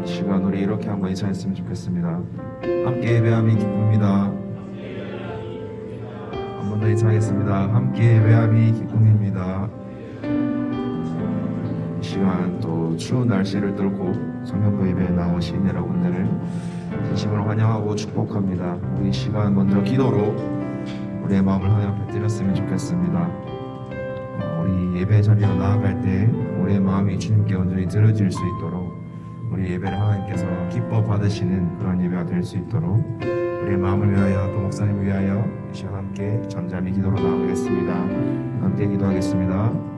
이 시간 우리 이렇게 한번 인사했으면 좋겠습니다. 함께 예배함이 기쁨입니다. 한 번 더 인사하겠습니다. 함께 예배함이 기쁨입니다. 이 시간 또 추운 날씨를 뚫고 성령도 예배에 나오신 여러분들을 진심으로 환영하고 축복합니다. 우리 이 시간 먼저 기도로 우리의 마음을 하나님 앞에 드렸으면 좋겠습니다. 우리 예배 자리로 나아갈 때 우리의 마음이 주님께 온전히 들어질 수 있도록, 우리 예배를 하나님께서 기뻐 받으시는 그런 예배가 될 수 있도록 우리의 마음을 위하여, 또 목사님을 위하여 이 시간 함께 잠잠히 기도로 나아가겠습니다. 함께 기도하겠습니다.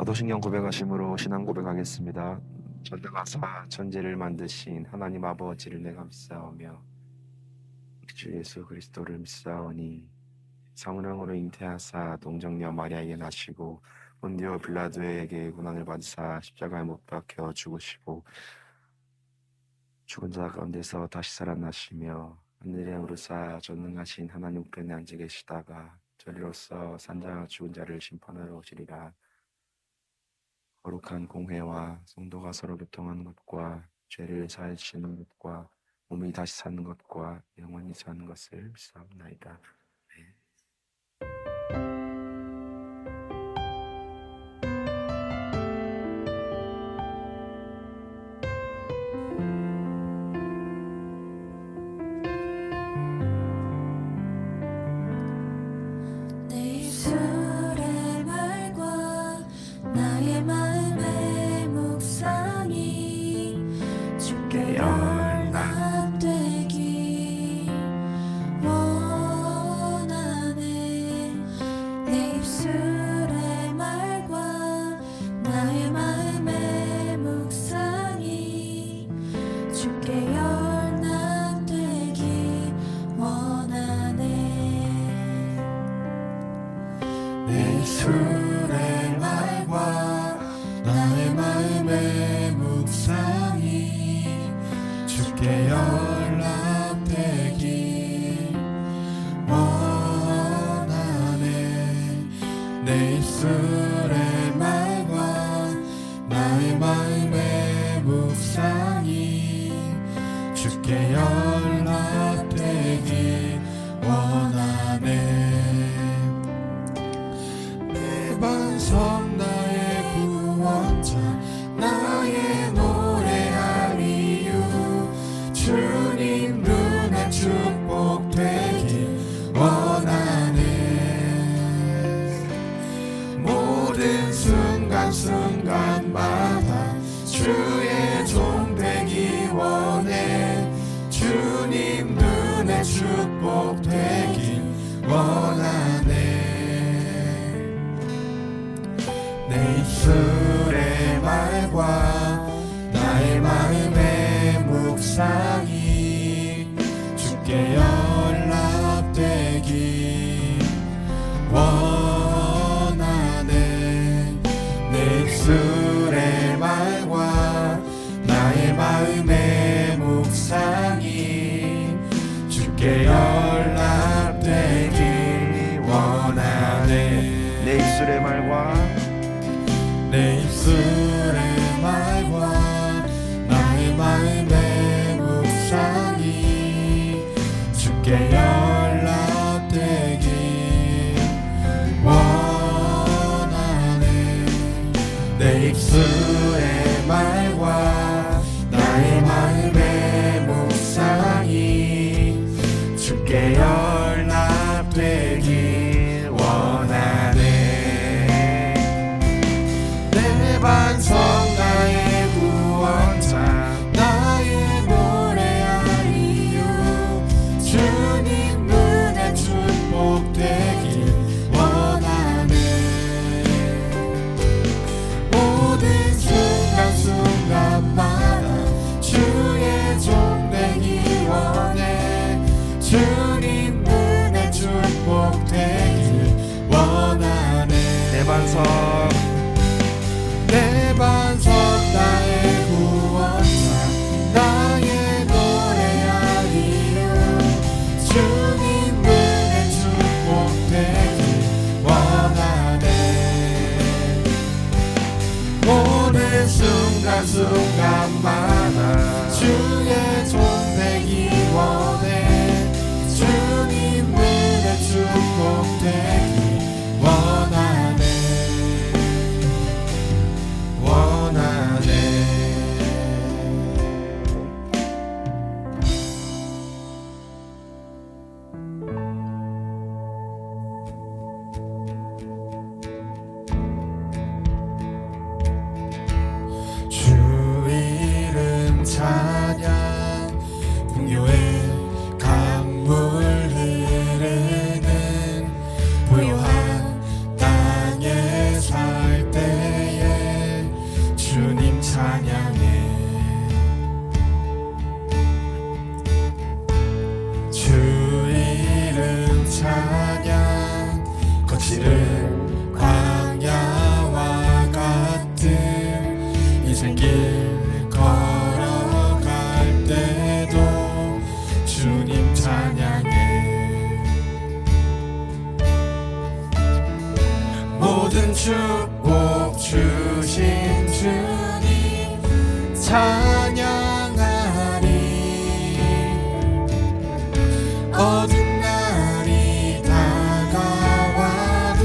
사도신경 고백하심으로 신앙 고백하겠습니다. 전능하사 천지를 만드신 하나님 아버지를 내가 믿사오며 주 예수 그리스도를 믿사오니 사문왕으로 잉태하사 동정녀 마리아에게 나시고 본디오 빌라도에게 고난을 받으사 십자가에 못 박혀 죽으시고 죽은 자 가운데서 다시 살아나시며 하늘에 오르사 전능하신 하나님 우편에 앉아 계시다가 저리로서 산자와 죽은 자를 심판하러 오시리라. 거룩한 공회와 성도가 서로 교통하는 것과 죄를 사하시는 것과 몸이 다시 사는 것과 영원히 사는 것을 믿사옵나이다. 입술의 말과 나의 마음의 묵상이 주께 연락되기 원하네. 내 입술의 말과 나의 마음의 묵상이 주께 연락되기 원하네. 반석 나의 구원자 나의 노래할 이유 주님 눈에 축복되길 원하네. 모든 순간순간마다 주의 종 되기 원해. 주님 눈에 축복되길 원하네. 내 입술의 말과 나의 마음의 묵상이 주께 연락되기 원하네. 내 입술의 말과 나의 마음의 묵상이 주께 연락되기 원하네. 내 입술의 말과 내 입술의 말과 나의 마음의 주께 연락되길 원하네. 내 입술의 말과 나의 마음의 묵상이 주께 연락되길 원하네. 내 반석 나의 구원자 나의 노래할 이유 주님 은혜 축복되길 원하네. 모든 순간순간마다 주의 종 되기 원해. 주님 은혜 축복되길 원하네. 내 반석 내 반석 나의 구원자 나의 노래할 이유 주님 은혜 축복되길 원하네. 모든 순간순간마다 주의 종 되기 원해. 주님 은혜 축복되길 원하네. 주 이름 찬양 풍요의 강물 흐르는 부요한 땅에 살 때에 주님 찬양해. 주 이름 찬양 거칠은 광야와 같은 인생길 걸어갈 때도 주님 찬양해. 모든 축복 주신 주님 찬양하리. 어두운 날이 다가와도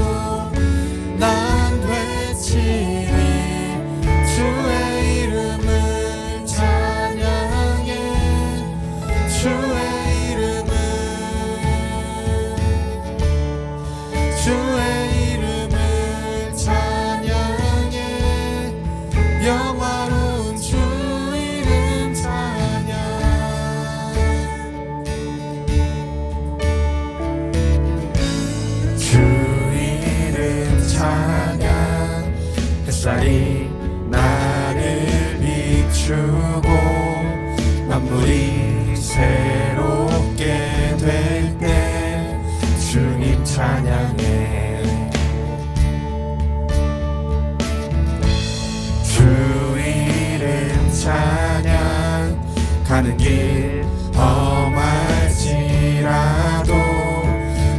난 외치리. 주의 이름을 찬양해. 주의 이름을 찬양해. 영화로운 주 이름 찬양. 주 이름 찬양. 햇살이 나를 비추고 만물이 새롭게 될 때 주님 찬양해. 주 이름 찬양. 가는 길 험할지라도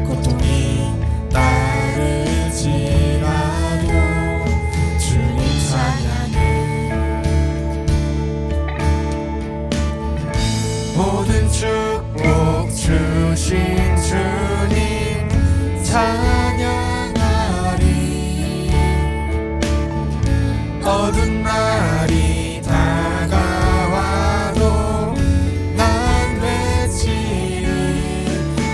고통이 따르지라도 주님 찬양해. 모든 축복 주신 주님 찬양하리. 어두운 날이 다가와도 난 외치리.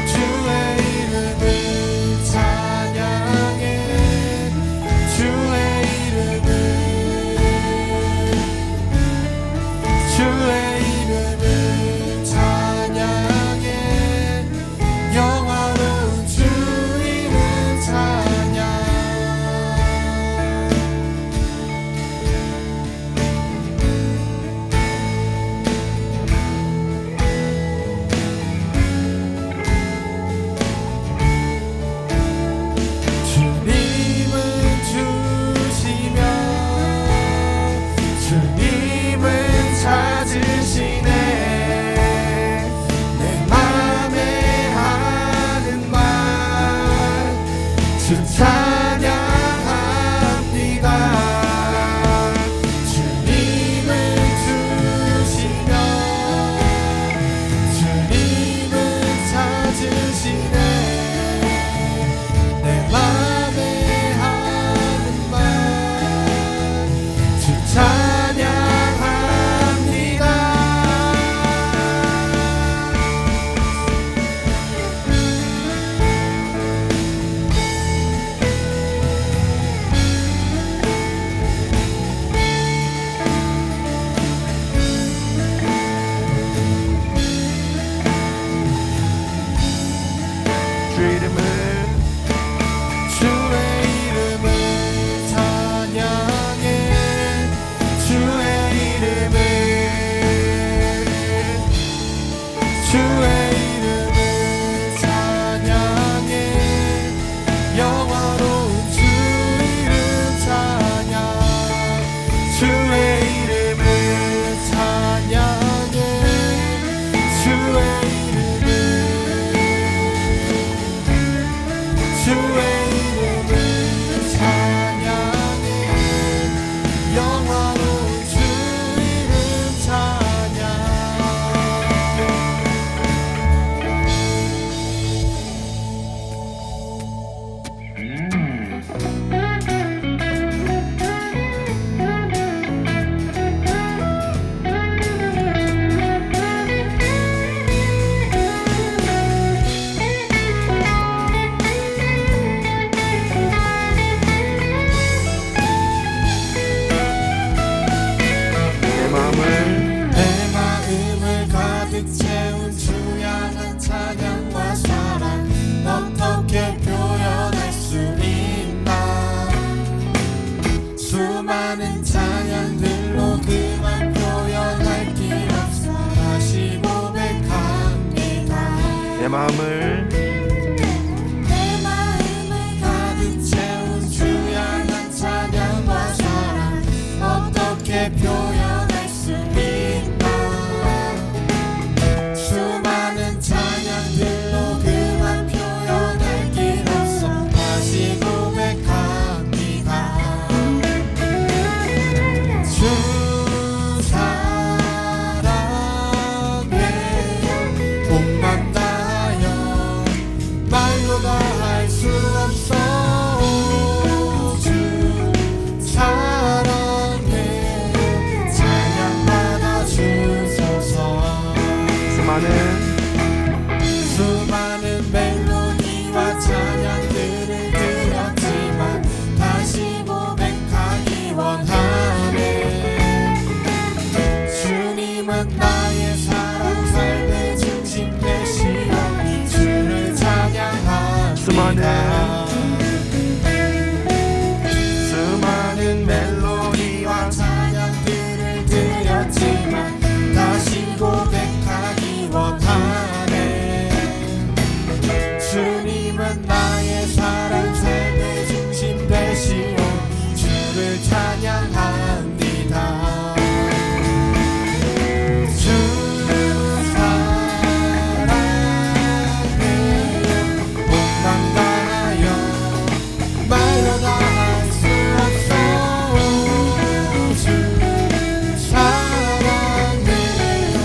주의 이름을 찬양해. 주의 이름을 찬양해. 영화 주의 이름을 찬양해 영화로운 주 이름 찬양 주의 이름을 찬양해 주의 이름을 찬양해 영화로운 주 이름 찬양 내 마음을 가득 채운 주 향한 찬양과 사랑 어떻게 표현할 수 있나 수많은 찬양들로 그만 표현할 길 없어 다시 고백합니다 내 마음을 가득 채운 주 향한 찬양과 사랑 어떻게 표현할 수 있나 수많은 찬양들로 그만 표현할 길 없어 다시 고백합니다 주 사랑해 몸만 다하여 말로 다 할 수 없어 주 사랑해 찬양받아 주소서 수많은 멜로디와 찬양들을 들었지만 다시 고백하기 원하네 주님은 나의 사랑 삶의 중심 되시오 주를 찬양합니다 수많은 멜로디와 찬양들을 드렸지만 다시 고백하기 원하네 주님은 나의 사랑 삶의 중심 되시오 주를 찬양합니다 주 사랑해요 몸만 다하여 말로 다 할 수 없어 주 사랑해요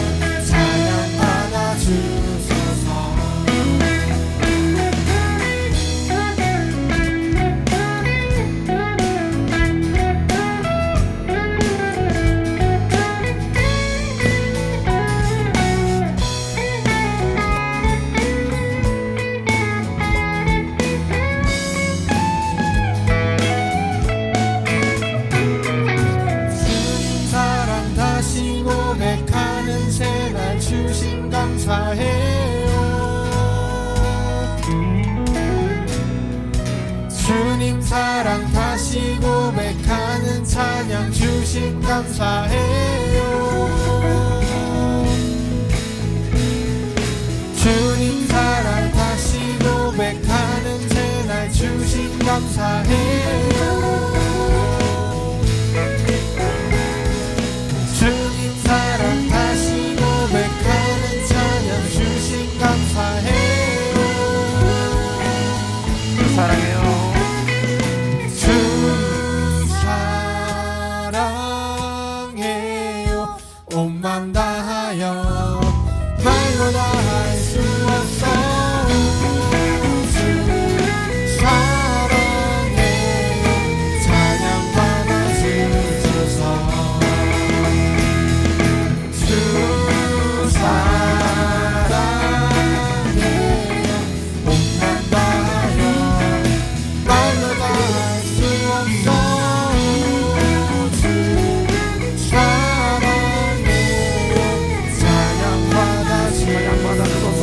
찬양받아 주소서 주님 사랑 다시 고백하는 새날 주심 감사해요 주님 사랑 다시 고백하는 찬양 주심 감사해요 주님 사랑 다시 고백하는 새날 주심 감사해요 주님 사랑 다시 고백하는 찬양 주심 감사해요 사랑해요 주 사랑해요 온 맘 다하여 말로 다 할 수 없어 주 사랑해요 찬양받아 주소서 주 사랑해요 온 맘 다하여 말로 다 할 수 없어 주 사랑해요 찬양받아 주소서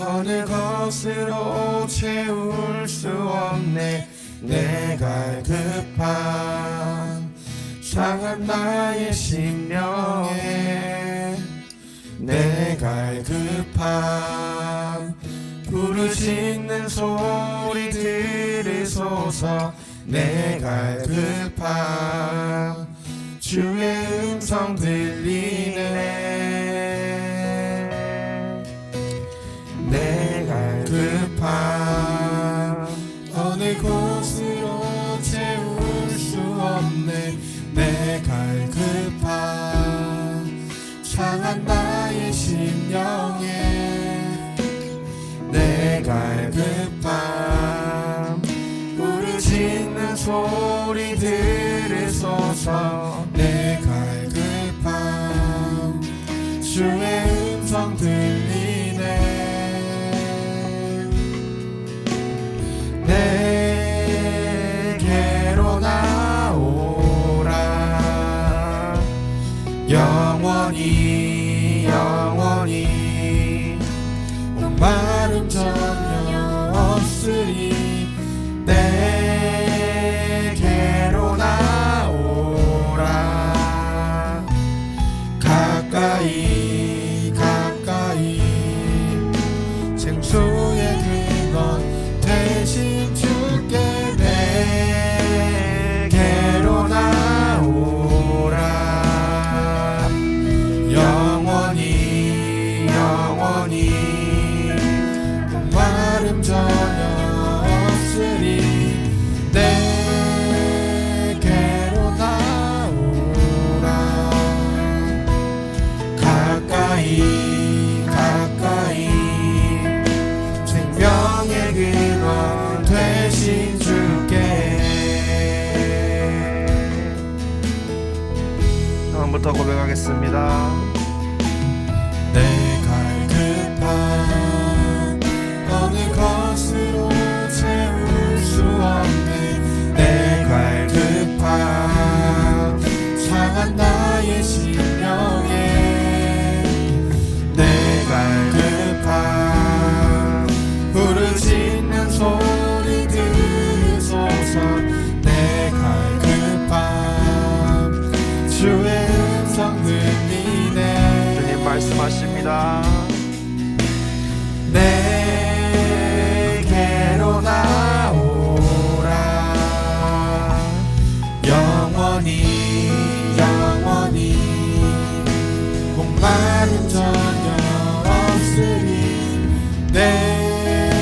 어느 것으로 채울 수 없네. 내 갈급한 상한 나의 심령에 내 갈급한 부르짖는 소리 들으소서. 내 갈급한 주의 음성 들리네. 내 갈급한 어느 곳으로 채울 수 없네. 내 갈급한 상한 나의 심령에 내 갈급한 부르짖는 소리 들으소서. 내 갈급한 주의 음성 들리네. 내게로 나오라. 영원히 영원히 목마름 전혀 없으리. 내게로 나오라. 가까이 가까이 생수의 근원 대신 주께. 내게로 나오라. 영원히 영원히 목마름 전혀 없으리. 내게로 나오라. 가까이 가까이 생명의 근원 되신 주께. 다음부터 고백하겠습니다. 내 갈급한 어느 것으로 채울 수 없네. 내 갈급한 상한 나의 심령에 내 갈급한 부르짖는 소리 들으소서. 내 갈급한 주의 음성 들리네. 주님 말씀하십니다. 내게로 나오라. 영원히 영원히 목마름 전혀 없으리. 내게로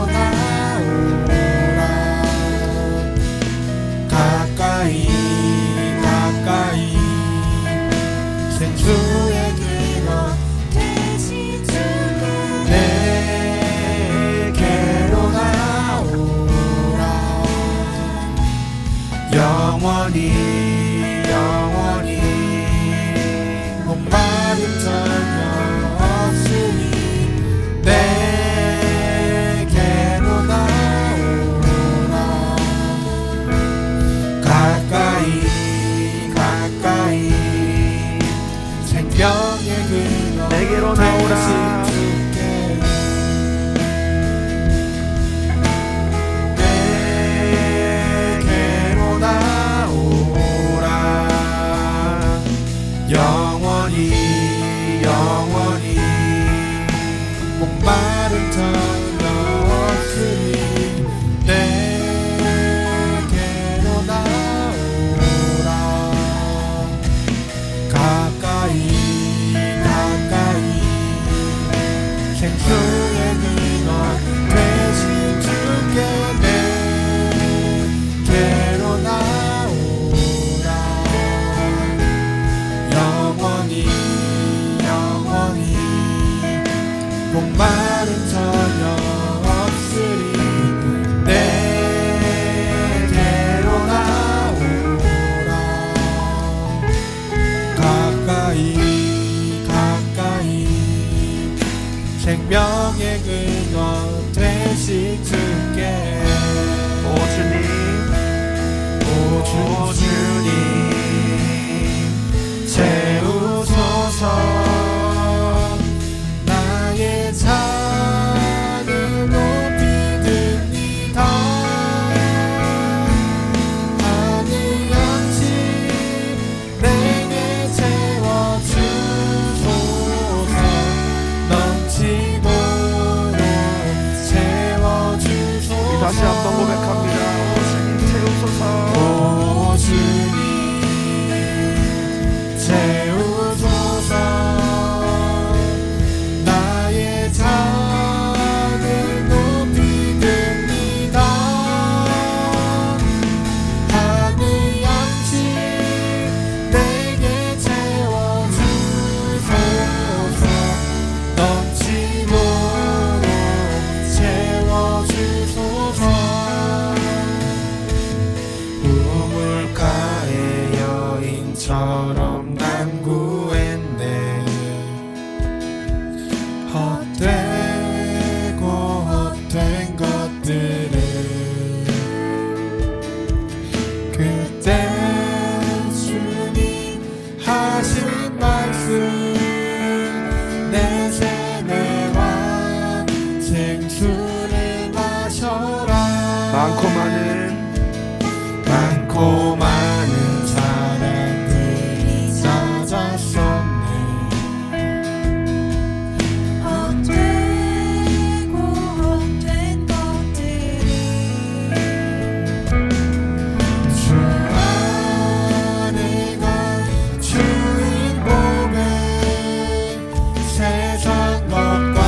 나오라. 가까이 가까이 생수의 근원 대신 주께. 내게로 나오라. 영원히 영원히 목마름 전혀 없으니. 내게로 나오라. 가까이 가까이 생명의 근원 내게로 나오라. 대신 주께. 내게로 나오라. 영원히 영원히 목마름 전혀 없으니. 내게로 나오라. 가까이 가까이 생수의 근원 되신 주께. 내게로 나오라. 영원히 영원히 목마름 전혀 없으리. 내게로 나오라. 가까이 가까이 생명의 근원 되신 주께. 오 주님, 오 주님 채우소서. 나의 많은 사람들이 찾았었네. 헛되고 헛된 것들이 주 안에가 주인 보배 세상 것과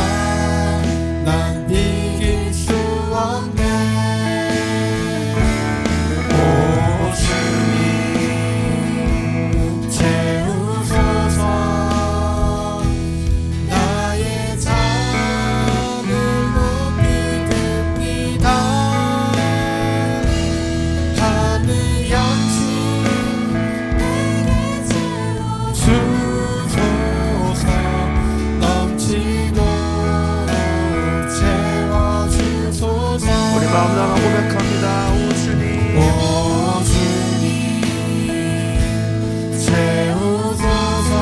난 이길 수 없네. 오 주님 채우소서. 나의 잠을 높이 듭니다. 하늘 양식 내게 주소서. 넘치도록 채워주소서. 우리 마음 나가 고백합니다. 오 주님. 오 주님 채우소서.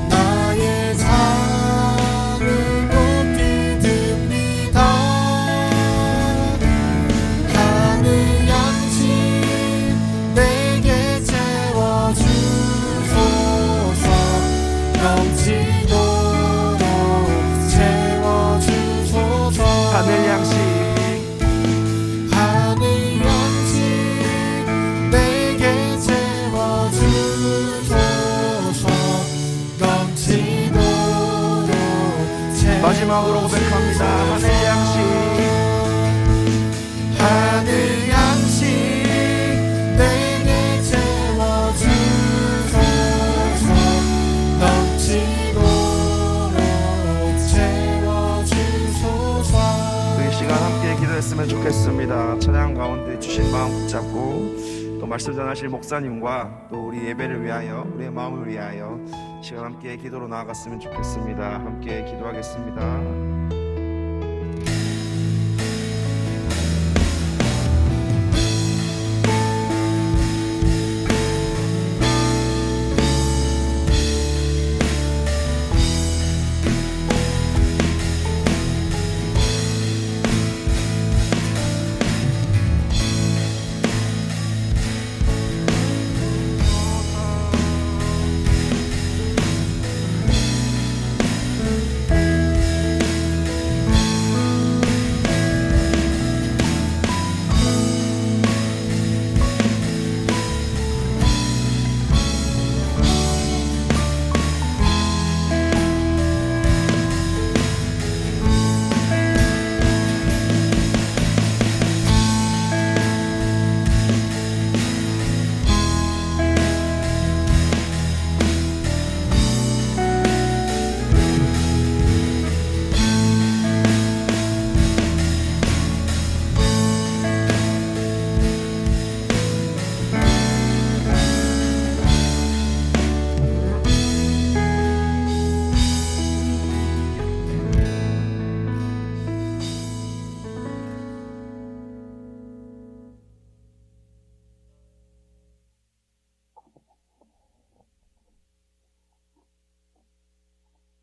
나의 잔을 높이 듭니다. 하늘 양식 내게 채워주소서. 넘치도록 채워주소서. 하늘 양식 하늘 양식 내게 채워주소서. 넘치도록 마지막으로 고백합니다. 하늘 양식 하늘 양식 내게 채워주소서. 넘치도록 채워주소서. 이 시간 함께 기도했으면 좋겠습니다. 찬양 가운데 주신 마음 붙잡고 또 말씀 전하실 목사님과 또 우리 예배를 위하여 우리의 마음을 위하여 시간 함께 기도로 나아갔으면 좋겠습니다. 함께 기도하겠습니다.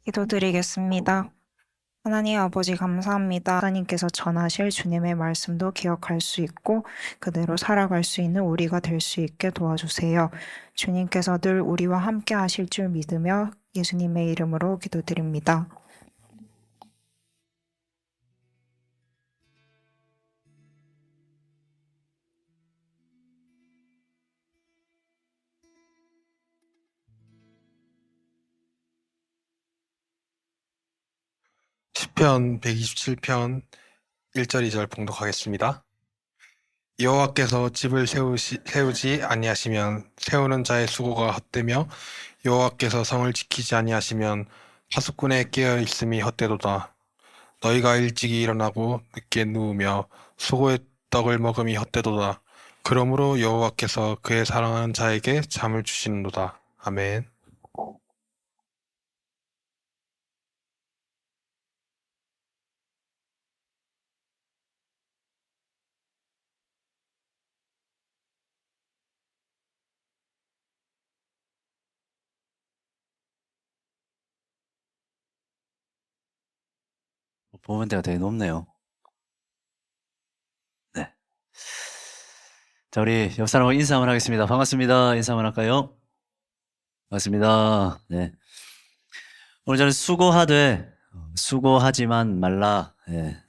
기도드리겠습니다. 하나님 아버지 감사합니다. 하나님께서 전하실 주님의 말씀도 기억할 수 있고 그대로 살아갈 수 있는 우리가 될 수 있게 도와주세요. 주님께서 늘 우리와 함께 하실 줄 믿으며 예수님의 이름으로 기도드립니다. 시편 127편 1절 2절 봉독하겠습니다. 여호와께서 집을 세우지 아니하시면 세우는 자의 수고가 헛되며 여호와께서 성을 지키지 아니하시면 파수꾼의 깨어 있음이 헛되도다. 너희가 일찍이 일어나고 늦게 누우며 수고의 떡을 먹음이 헛되도다. 그러므로 여호와께서 그의 사랑하는 자에게 잠을 주시는도다. 아멘. 보면대가 되게 높네요. 네. 자, 우리 옆 사람하고 인사 한번 하겠습니다. 반갑습니다. 인사 한번 할까요? 반갑습니다. 네. 오늘 저는 수고하되 수고하지만 말라,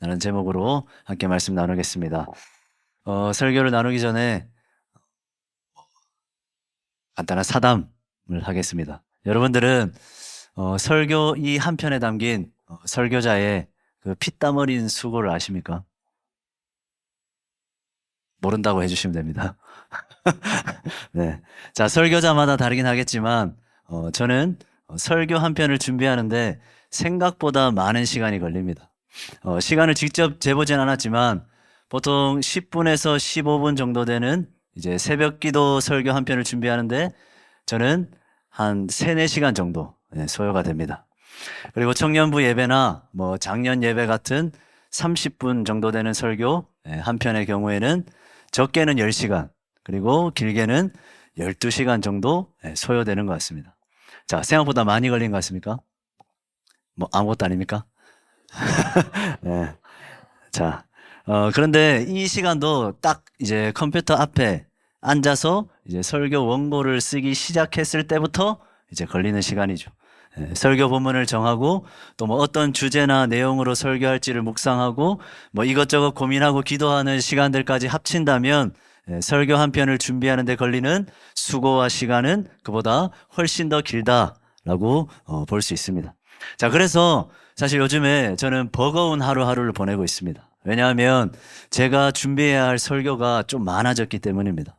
라는 제목으로 함께 말씀 나누겠습니다. 설교를 나누기 전에 간단한 사담을 하겠습니다. 여러분들은 설교 이 한 편에 담긴 설교자의 그 피땀 어린 수고를 아십니까? 모른다고 해주시면 됩니다. 네. 자, 설교자마다 다르긴 하겠지만, 저는 설교 한 편을 준비하는데 생각보다 많은 시간이 걸립니다. 시간을 직접 재보진 않았지만, 보통 10분에서 15분 정도 되는 이제 새벽 기도 설교 한 편을 준비하는데, 저는 한 3, 4시간 정도 소요가 됩니다. 그리고 청년부 예배나 뭐 작년 예배 같은 30분 정도 되는 설교 한 편의 경우에는 적게는 10시간, 그리고 길게는 12시간 정도 소요되는 것 같습니다. 자, 생각보다 많이 걸린 것 같습니까? 뭐 아무것도 아닙니까? 네. 자, 그런데 이 시간도 딱 이제 컴퓨터 앞에 앉아서 이제 설교 원고를 쓰기 시작했을 때부터 이제 걸리는 시간이죠. 설교 본문을 정하고 또 뭐 어떤 주제나 내용으로 설교할지를 묵상하고 뭐 이것저것 고민하고 기도하는 시간들까지 합친다면 설교 한 편을 준비하는 데 걸리는 수고와 시간은 그보다 훨씬 더 길다라고 볼 수 있습니다. 자, 그래서 사실 요즘에 저는 버거운 하루하루를 보내고 있습니다. 왜냐하면 제가 준비해야 할 설교가 좀 많아졌기 때문입니다.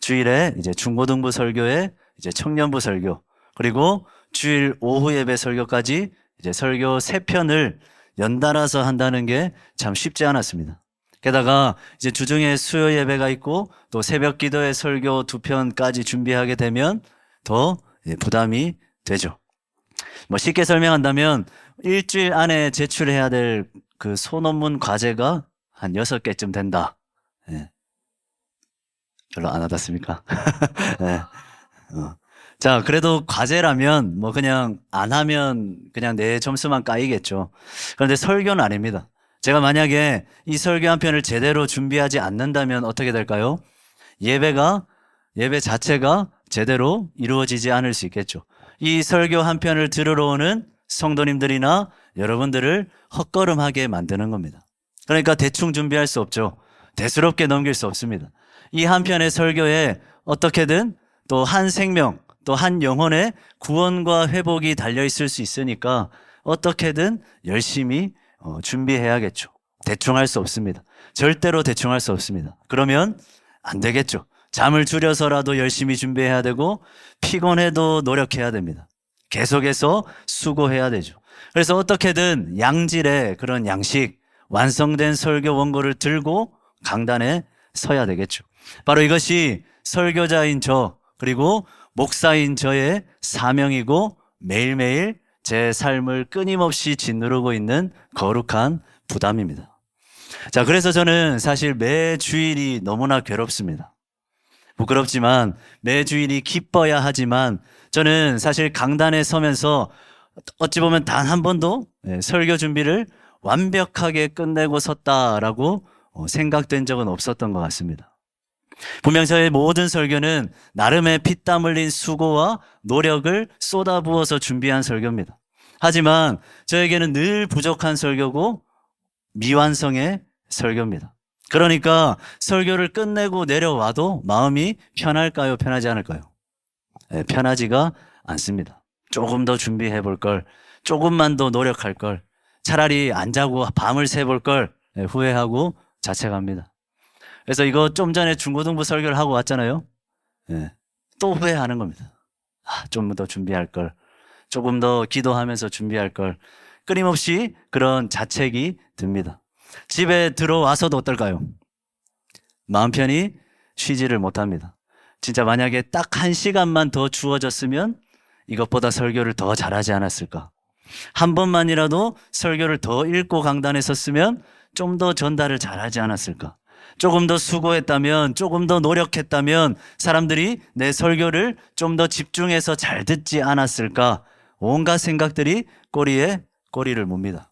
주일에 이제 중고등부 설교에 이제 청년부 설교, 그리고 주일 오후 예배 설교까지 이제 설교 3편을 연달아서 한다는 게 참 쉽지 않았습니다. 게다가 이제 주중에 수요 예배가 있고 또 새벽 기도의 설교 2편까지 준비하게 되면 더 부담이 되죠. 뭐 쉽게 설명한다면 일주일 안에 제출해야 될 그 소논문 과제가 한 6개쯤 된다. 별로 안 와닿습니까? 네. 자, 그래도 과제라면 뭐 그냥 안 하면 그냥 내 점수만 까이겠죠. 그런데 설교는 아닙니다. 제가 만약에 이 설교 한 편을 제대로 준비하지 않는다면 어떻게 될까요? 예배 자체가 제대로 이루어지지 않을 수 있겠죠. 이 설교 한 편을 들으러 오는 성도님들이나 여러분들을 헛걸음하게 만드는 겁니다. 그러니까 대충 준비할 수 없죠. 대수롭게 넘길 수 없습니다. 이 한 편의 설교에 어떻게든 또 한 생명, 또 한 영혼의 구원과 회복이 달려있을 수 있으니까 어떻게든 열심히 준비해야겠죠. 대충 할 수 없습니다. 절대로 대충 할 수 없습니다. 그러면 안 되겠죠. 잠을 줄여서라도 열심히 준비해야 되고 피곤해도 노력해야 됩니다. 계속해서 수고해야 되죠. 그래서 어떻게든 양질의 그런 양식, 완성된 설교 원고를 들고 강단에 서야 되겠죠. 바로 이것이 설교자인 저, 그리고 목사인 저의 사명이고 매일매일 제 삶을 끊임없이 짓누르고 있는 거룩한 부담입니다. 자, 그래서 저는 사실 매 주일이 너무나 괴롭습니다. 부끄럽지만 매 주일이 기뻐야 하지만 저는 사실 강단에 서면서 어찌 보면 단 한 번도 설교 준비를 완벽하게 끝내고 섰다라고 생각된 적은 없었던 것 같습니다. 분명 저의 모든 설교는 나름의 피땀 흘린 수고와 노력을 쏟아부어서 준비한 설교입니다. 하지만 저에게는 늘 부족한 설교고 미완성의 설교입니다. 그러니까 설교를 끝내고 내려와도 마음이 편할까요? 편하지 않을까요? 편하지가 않습니다. 조금 더 준비해 볼 걸, 조금만 더 노력할 걸, 차라리 안 자고 밤을 새볼 걸 후회하고 자책합니다. 그래서 이거 좀 전에 중고등부 설교를 하고 왔잖아요. 또 후회하는 겁니다. 좀 더 준비할 걸, 조금 더 기도하면서 준비할 걸, 끊임없이 그런 자책이 듭니다. 집에 들어와서도 어떨까요? 마음 편히 쉬지를 못합니다. 진짜 만약에 딱 1시간만 더 주어졌으면 이것보다 설교를 더 잘하지 않았을까? 한 번만이라도 설교를 더 읽고 강단에 섰으면 좀 더 전달을 잘하지 않았을까? 조금 더 수고했다면, 조금 더 노력했다면 사람들이 내 설교를 좀 더 집중해서 잘 듣지 않았을까? 온갖 생각들이 꼬리에 꼬리를 묻니다.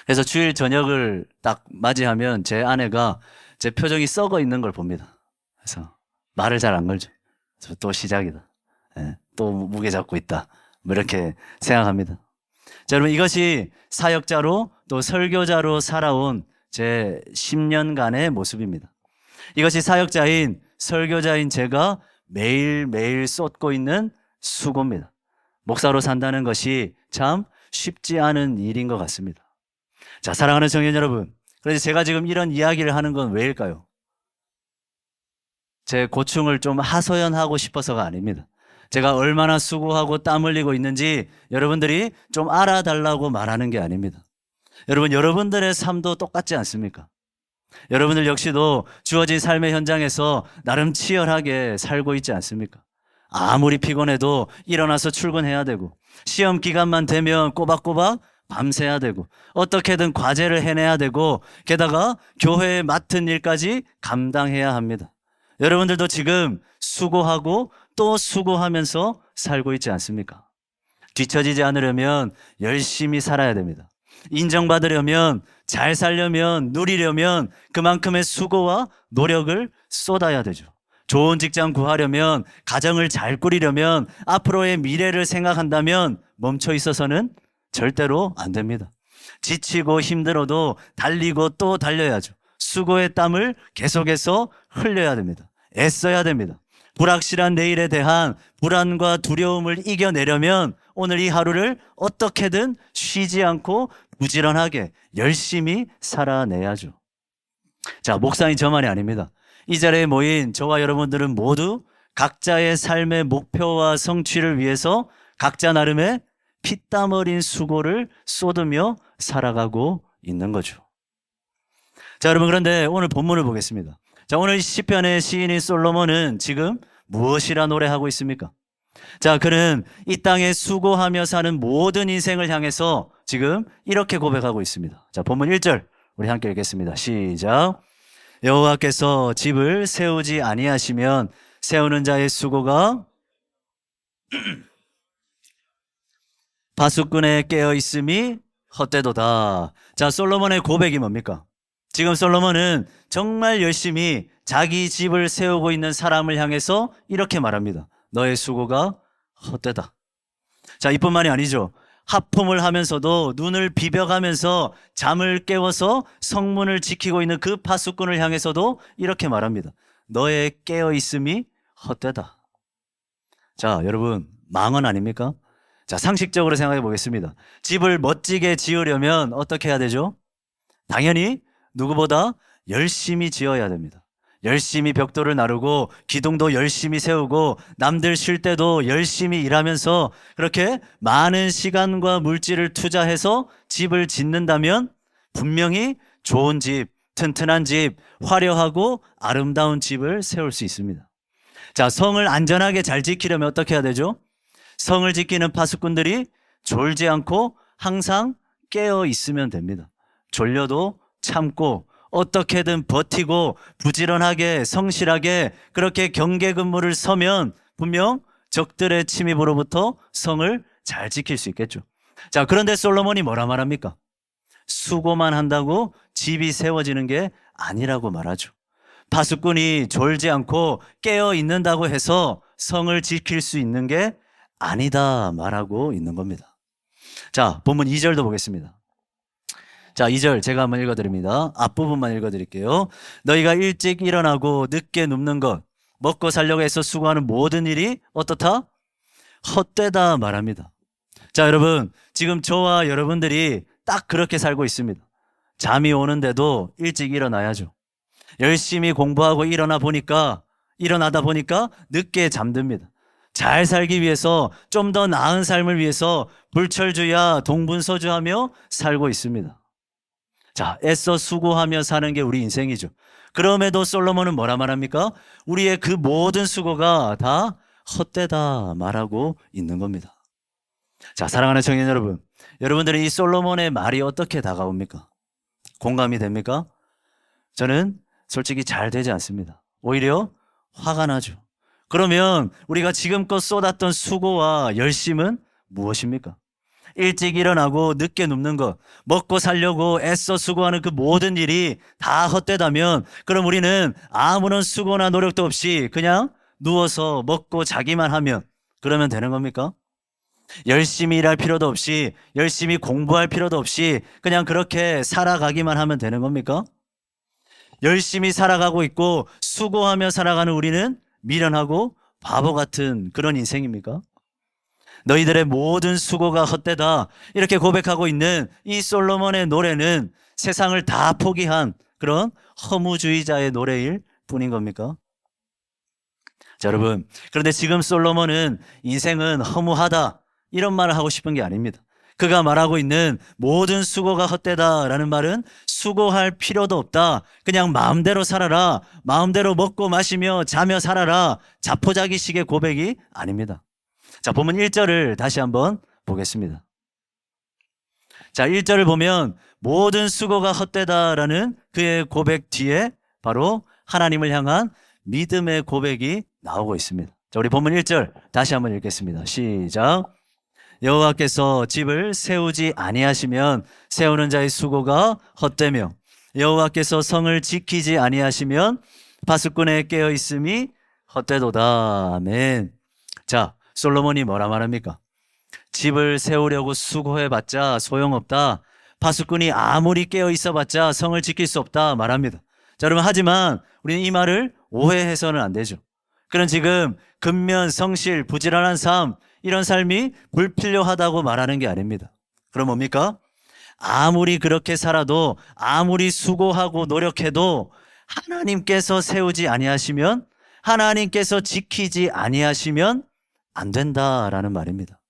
그래서 주일 저녁을 딱 맞이하면 제 아내가 제 표정이 썩어 있는 걸 봅니다. 그래서 말을 잘 안 걸죠. 그래서 또 시작이다. 예, 또 무게 잡고 있다. 뭐 이렇게 생각합니다. 자, 여러분 이것이 사역자로 또 설교자로 살아온 제 10년간의 모습입니다. 이것이 사역자인 설교자인 제가 매일매일 쏟고 있는 수고입니다. 목사로 산다는 것이 참 쉽지 않은 일인 것 같습니다. 자, 사랑하는 청년 여러분. 그래서 제가 지금 이런 이야기를 하는 건 왜일까요? 제 고충을 좀 하소연하고 싶어서가 아닙니다. 제가 얼마나 수고하고 땀 흘리고 있는지 여러분들이 좀 알아달라고 말하는 게 아닙니다. 여러분, 여러분들의 삶도 똑같지 않습니까? 여러분들 역시도 주어진 삶의 현장에서 나름 치열하게 살고 있지 않습니까? 아무리 피곤해도 일어나서 출근해야 되고, 시험 기간만 되면 꼬박꼬박 밤새야 되고, 어떻게든 과제를 해내야 되고, 게다가 교회에 맡은 일까지 감당해야 합니다. 여러분들도 지금 수고하고 또 수고하면서 살고 있지 않습니까? 뒤처지지 않으려면 열심히 살아야 됩니다. 인정받으려면, 잘 살려면, 누리려면 그만큼의 수고와 노력을 쏟아야 되죠. 좋은 직장 구하려면, 가정을 잘 꾸리려면, 앞으로의 미래를 생각한다면 멈춰 있어서는 절대로 안 됩니다. 지치고 힘들어도 달리고 또 달려야죠. 수고의 땀을 계속해서 흘려야 됩니다. 애써야 됩니다. 불확실한 내일에 대한 불안과 두려움을 이겨내려면 오늘 이 하루를 어떻게든 쉬지 않고 부지런하게 열심히 살아내야죠. 자, 목사님 저만이 아닙니다. 이 자리에 모인 저와 여러분들은 모두 각자의 삶의 목표와 성취를 위해서 각자 나름의 피땀 어린 수고를 쏟으며 살아가고 있는 거죠. 자, 여러분, 그런데 오늘 본문을 보겠습니다. 자, 오늘 시편의 시인인 솔로몬은 지금 무엇이라 노래하고 있습니까? 자, 그는 이 땅에 수고하며 사는 모든 인생을 향해서 지금 이렇게 고백하고 있습니다. 자, 본문 1절 우리 함께 읽겠습니다. 시작. 여호와께서 집을 세우지 아니하시면 세우는 자의 수고가 파수꾼에 깨어 있음이 헛되도다. 자, 솔로몬의 고백이 뭡니까? 지금 솔로몬은 정말 열심히 자기 집을 세우고 있는 사람을 향해서 이렇게 말합니다. 너의 수고가 헛되다. 자, 이뿐만이 아니죠. 하품을 하면서도 눈을 비벼가면서 잠을 깨워서 성문을 지키고 있는 그 파수꾼을 향해서도 이렇게 말합니다. 너의 깨어있음이 헛되다. 자, 여러분, 망언 아닙니까? 자, 상식적으로 생각해 보겠습니다. 집을 멋지게 지으려면 어떻게 해야 되죠? 당연히 누구보다 열심히 지어야 됩니다. 열심히 벽돌을 나르고 기둥도 열심히 세우고 남들 쉴 때도 열심히 일하면서 그렇게 많은 시간과 물질을 투자해서 집을 짓는다면 분명히 좋은 집, 튼튼한 집, 화려하고 아름다운 집을 세울 수 있습니다. 자, 성을 안전하게 잘 지키려면 어떻게 해야 되죠? 성을 지키는 파수꾼들이 졸지 않고 항상 깨어 있으면 됩니다. 졸려도 참고 어떻게든 버티고 부지런하게 성실하게 그렇게 경계 근무를 서면 분명 적들의 침입으로부터 성을 잘 지킬 수 있겠죠. 자, 그런데 솔로몬이 뭐라 말합니까? 수고만 한다고 집이 세워지는 게 아니라고 말하죠. 파수꾼이 졸지 않고 깨어 있는다고 해서 성을 지킬 수 있는 게 아니다 말하고 있는 겁니다. 자, 본문 2절도 보겠습니다. 자, 2절 제가 한번 읽어드립니다. 앞부분만 읽어드릴게요. 너희가 일찍 일어나고 늦게 눕는 것, 먹고 살려고 해서 수고하는 모든 일이 어떻다? 헛되다 말합니다. 자, 여러분, 지금 저와 여러분들이 딱 그렇게 살고 있습니다. 잠이 오는데도 일찍 일어나야죠. 열심히 공부하고 일어나다 보니까 늦게 잠듭니다. 잘 살기 위해서 좀 더 나은 삶을 위해서 불철주야 동분서주하며 살고 있습니다. 자, 애써 수고하며 사는 게 우리 인생이죠. 그럼에도 솔로몬은 뭐라 말합니까? 우리의 그 모든 수고가 다 헛되다 말하고 있는 겁니다. 자, 사랑하는 청년 여러분, 여러분들은 이 솔로몬의 말이 어떻게 다가옵니까? 공감이 됩니까? 저는 솔직히 잘 되지 않습니다. 오히려 화가 나죠. 그러면 우리가 지금껏 쏟았던 수고와 열심은 무엇입니까? 일찍 일어나고 늦게 눕는 것, 먹고 살려고 애써 수고하는 그 모든 일이 다 헛되다면 그럼 우리는 아무런 수고나 노력도 없이 그냥 누워서 먹고 자기만 하면 그러면 되는 겁니까? 열심히 일할 필요도 없이 열심히 공부할 필요도 없이 그냥 그렇게 살아가기만 하면 되는 겁니까? 열심히 살아가고 있고 수고하며 살아가는 우리는 미련하고 바보 같은 그런 인생입니까? 너희들의 모든 수고가 헛되다 이렇게 고백하고 있는 이 솔로몬의 노래는 세상을 다 포기한 그런 허무주의자의 노래일 뿐인 겁니까? 자, 여러분, 그런데 지금 솔로몬은 인생은 허무하다 이런 말을 하고 싶은 게 아닙니다. 그가 말하고 있는 모든 수고가 헛되다라는 말은 수고할 필요도 없다. 그냥 마음대로 살아라. 마음대로 먹고 마시며 자며 살아라. 자포자기식의 고백이 아닙니다. 자, 본문 1절을 다시 한번 보겠습니다. 자, 1절을 보면 모든 수고가 헛되다라는 그의 고백 뒤에 바로 하나님을 향한 믿음의 고백이 나오고 있습니다. 자, 우리 본문 1절 다시 한번 읽겠습니다. 시작. 여호와께서 집을 세우지 아니하시면 세우는 자의 수고가 헛되며 여호와께서 성을 지키지 아니하시면 파수꾼의 깨어 있음이 헛되도다. 아멘. 자, 솔로몬이 뭐라 말합니까? 집을 세우려고 수고해봤자 소용없다. 파수꾼이 아무리 깨어 있어봤자 성을 지킬 수 없다 말합니다. 자, 여러분, 하지만 우리는 이 말을 오해해서는 안 되죠. 그런 지금 근면, 성실, 부지런한 삶 이런 삶이 불필요하다고 말하는 게 아닙니다. 그럼 뭡니까? 아무리 그렇게 살아도 아무리 수고하고 노력해도 하나님께서 세우지 아니하시면 하나님께서 지키지 아니하시면 안 된다라는 말입니다.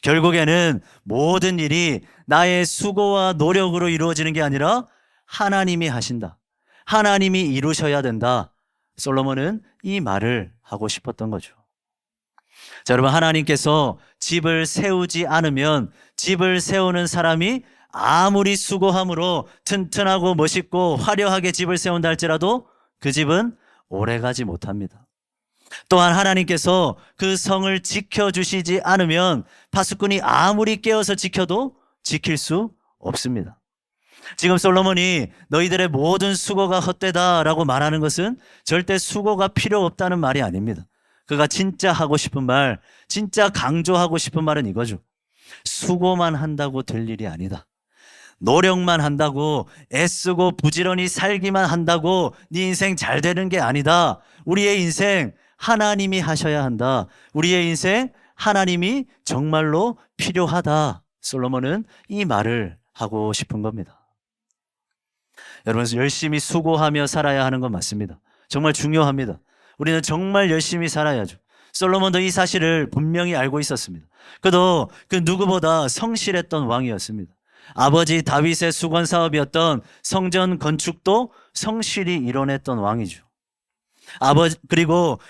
결국에는 모든 일이 나의 수고와 노력으로 이루어지는 게 아니라 하나님이 하신다. 하나님이 이루셔야 된다. 솔로몬은 이 말을 하고 싶었던 거죠. 자, 여러분, 하나님께서 집을 세우지 않으면 집을 세우는 사람이 아무리 수고함으로 튼튼하고 멋있고 화려하게 집을 세운다 할지라도 그 집은 오래가지 못합니다. 또한 하나님께서 그 성을 지켜주시지 않으면 파수꾼이 아무리 깨어서 지켜도 지킬 수 없습니다. 지금 솔로몬이 너희들의 모든 수고가 헛되다라고 말하는 것은 절대 수고가 필요 없다는 말이 아닙니다. 그가 진짜 하고 싶은 말, 진짜 강조하고 싶은 말은 이거죠. 수고만 한다고 될 일이 아니다. 노력만 한다고 애쓰고 부지런히 살기만 한다고 네 인생 잘 되는 게 아니다. 우리의 인생 하나님이 하셔야 한다. 우리의 인생 하나님이 정말로 필요하다. 솔로몬은 이 말을 하고 싶은 겁니다. 여러분, 열심히 수고하며 살아야 하는 건 맞습니다. 정말 중요합니다. 우리는 정말 열심히 살아야죠. 솔로몬도 이 사실을 분명히 알고 있었습니다. 그도 그 누구보다 성실했던 왕이었습니다. 아버지 다윗의 수건 사업이었던 성전 건축도 성실히 이뤄냈던 왕이죠.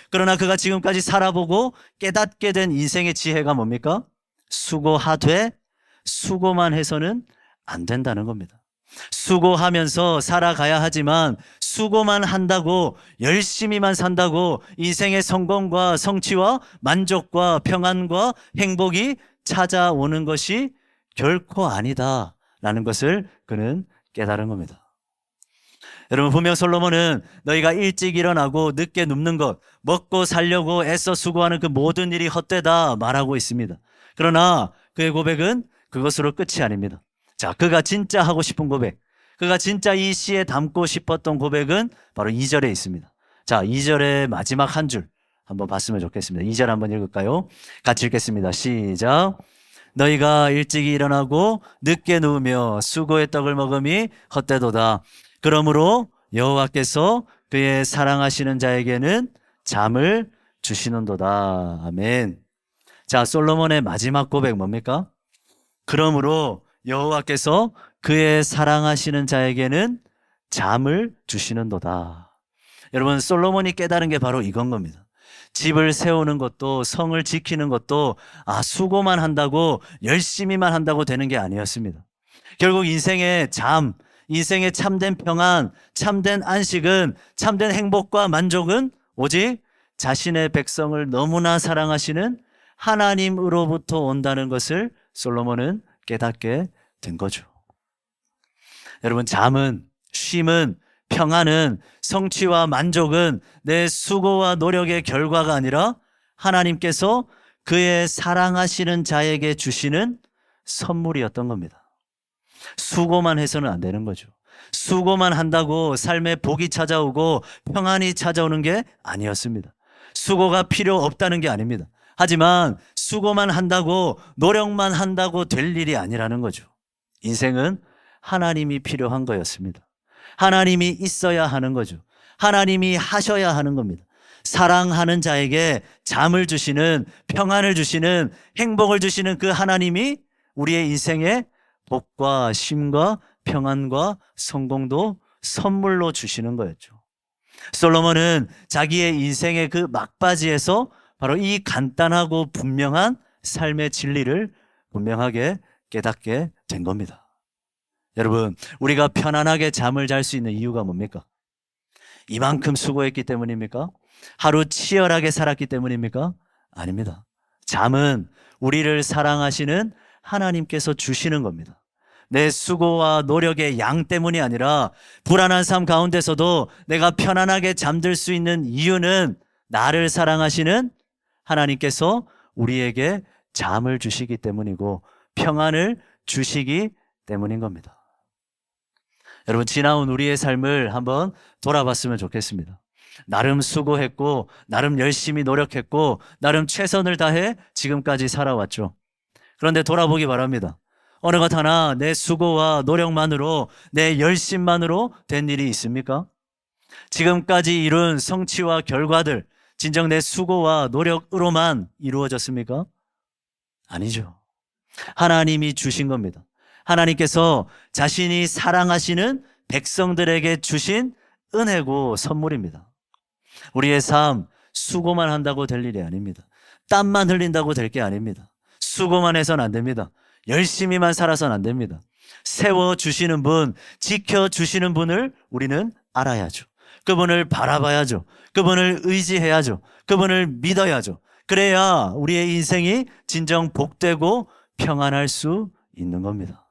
그러나 그가 지금까지 살아보고 깨닫게 된 인생의 지혜가 뭡니까? 수고하되 수고만 해서는 안 된다는 겁니다. 수고하면서 살아가야 하지만 수고만 한다고 열심히만 산다고 인생의 성공과 성취와 만족과 평안과 행복이 찾아오는 것이 결코 아니다라는 것을 그는 깨달은 겁니다. 여러분, 분명 솔로몬은 너희가 일찍 일어나고 늦게 눕는 것, 먹고 살려고 애써 수고하는 그 모든 일이 헛되다 말하고 있습니다. 그러나 그의 고백은 그것으로 끝이 아닙니다. 자, 그가 진짜 하고 싶은 고백, 그가 진짜 이 시에 담고 싶었던 고백은 바로 2절에 있습니다. 자, 2절의 마지막 한 줄 한번 봤으면 좋겠습니다. 2절 한번 읽을까요? 같이 읽겠습니다. 시작. 너희가 일찍 일어나고 늦게 누우며 수고의 떡을 먹음이 헛되도다. 그러므로 여호와께서 그의 사랑하시는 자에게는 잠을 주시는도다. 아멘. 자, 솔로몬의 마지막 고백 뭡니까? 그러므로 여호와께서 그의 사랑하시는 자에게는 잠을 주시는도다. 여러분, 솔로몬이 깨달은 게 바로 이건 겁니다. 집을 세우는 것도 성을 지키는 것도 수고만 한다고 열심히만 한다고 되는 게 아니었습니다. 결국 인생의 잠, 인생의 참된 평안, 참된 안식은, 참된 행복과 만족은 오직 자신의 백성을 너무나 사랑하시는 하나님으로부터 온다는 것을 솔로몬은 깨닫게 된 거죠. 여러분, 잠은, 쉼은, 평안은, 성취와 만족은 내 수고와 노력의 결과가 아니라 하나님께서 그의 사랑하시는 자에게 주시는 선물이었던 겁니다. 수고만 해서는 안 되는 거죠. 수고만 한다고 삶에 복이 찾아오고 평안이 찾아오는 게 아니었습니다. 수고가 필요 없다는 게 아닙니다. 하지만 수고만 한다고 노력만 한다고 될 일이 아니라는 거죠. 인생은 하나님이 필요한 거였습니다. 하나님이 있어야 하는 거죠. 하나님이 하셔야 하는 겁니다. 사랑하는 자에게 잠을 주시는, 평안을 주시는, 행복을 주시는 그 하나님이 우리의 인생에 복과 쉼과 평안과 성공도 선물로 주시는 거였죠. 솔로몬은 자기의 인생의 그 막바지에서 바로 이 간단하고 분명한 삶의 진리를 분명하게 깨닫게 된 겁니다. 여러분, 우리가 편안하게 잠을 잘 수 있는 이유가 뭡니까? 이만큼 수고했기 때문입니까? 하루 치열하게 살았기 때문입니까? 아닙니다. 잠은 우리를 사랑하시는 하나님께서 주시는 겁니다. 내 수고와 노력의 양 때문이 아니라 불안한 삶 가운데서도 내가 편안하게 잠들 수 있는 이유는 나를 사랑하시는 하나님께서 우리에게 잠을 주시기 때문이고 평안을 주시기 때문인 겁니다. 여러분, 지나온 우리의 삶을 한번 돌아봤으면 좋겠습니다. 나름 수고했고, 나름 열심히 노력했고, 나름 최선을 다해 지금까지 살아왔죠. 그런데 돌아보기 바랍니다. 어느 것 하나 내 수고와 노력만으로, 내 열심만으로 된 일이 있습니까? 지금까지 이룬 성취와 결과들, 진정 내 수고와 노력으로만 이루어졌습니까? 아니죠. 하나님이 주신 겁니다. 하나님께서 자신이 사랑하시는 백성들에게 주신 은혜고 선물입니다. 우리의 삶, 수고만 한다고 될 일이 아닙니다. 땀만 흘린다고 될 게 아닙니다. 수고만 해서는 안 됩니다. 열심히만 살아서는 안 됩니다. 세워주시는 분, 지켜주시는 분을 우리는 알아야죠. 그분을 바라봐야죠. 그분을 의지해야죠. 그분을 믿어야죠. 그래야 우리의 인생이 진정 복되고 평안할 수 있는 겁니다.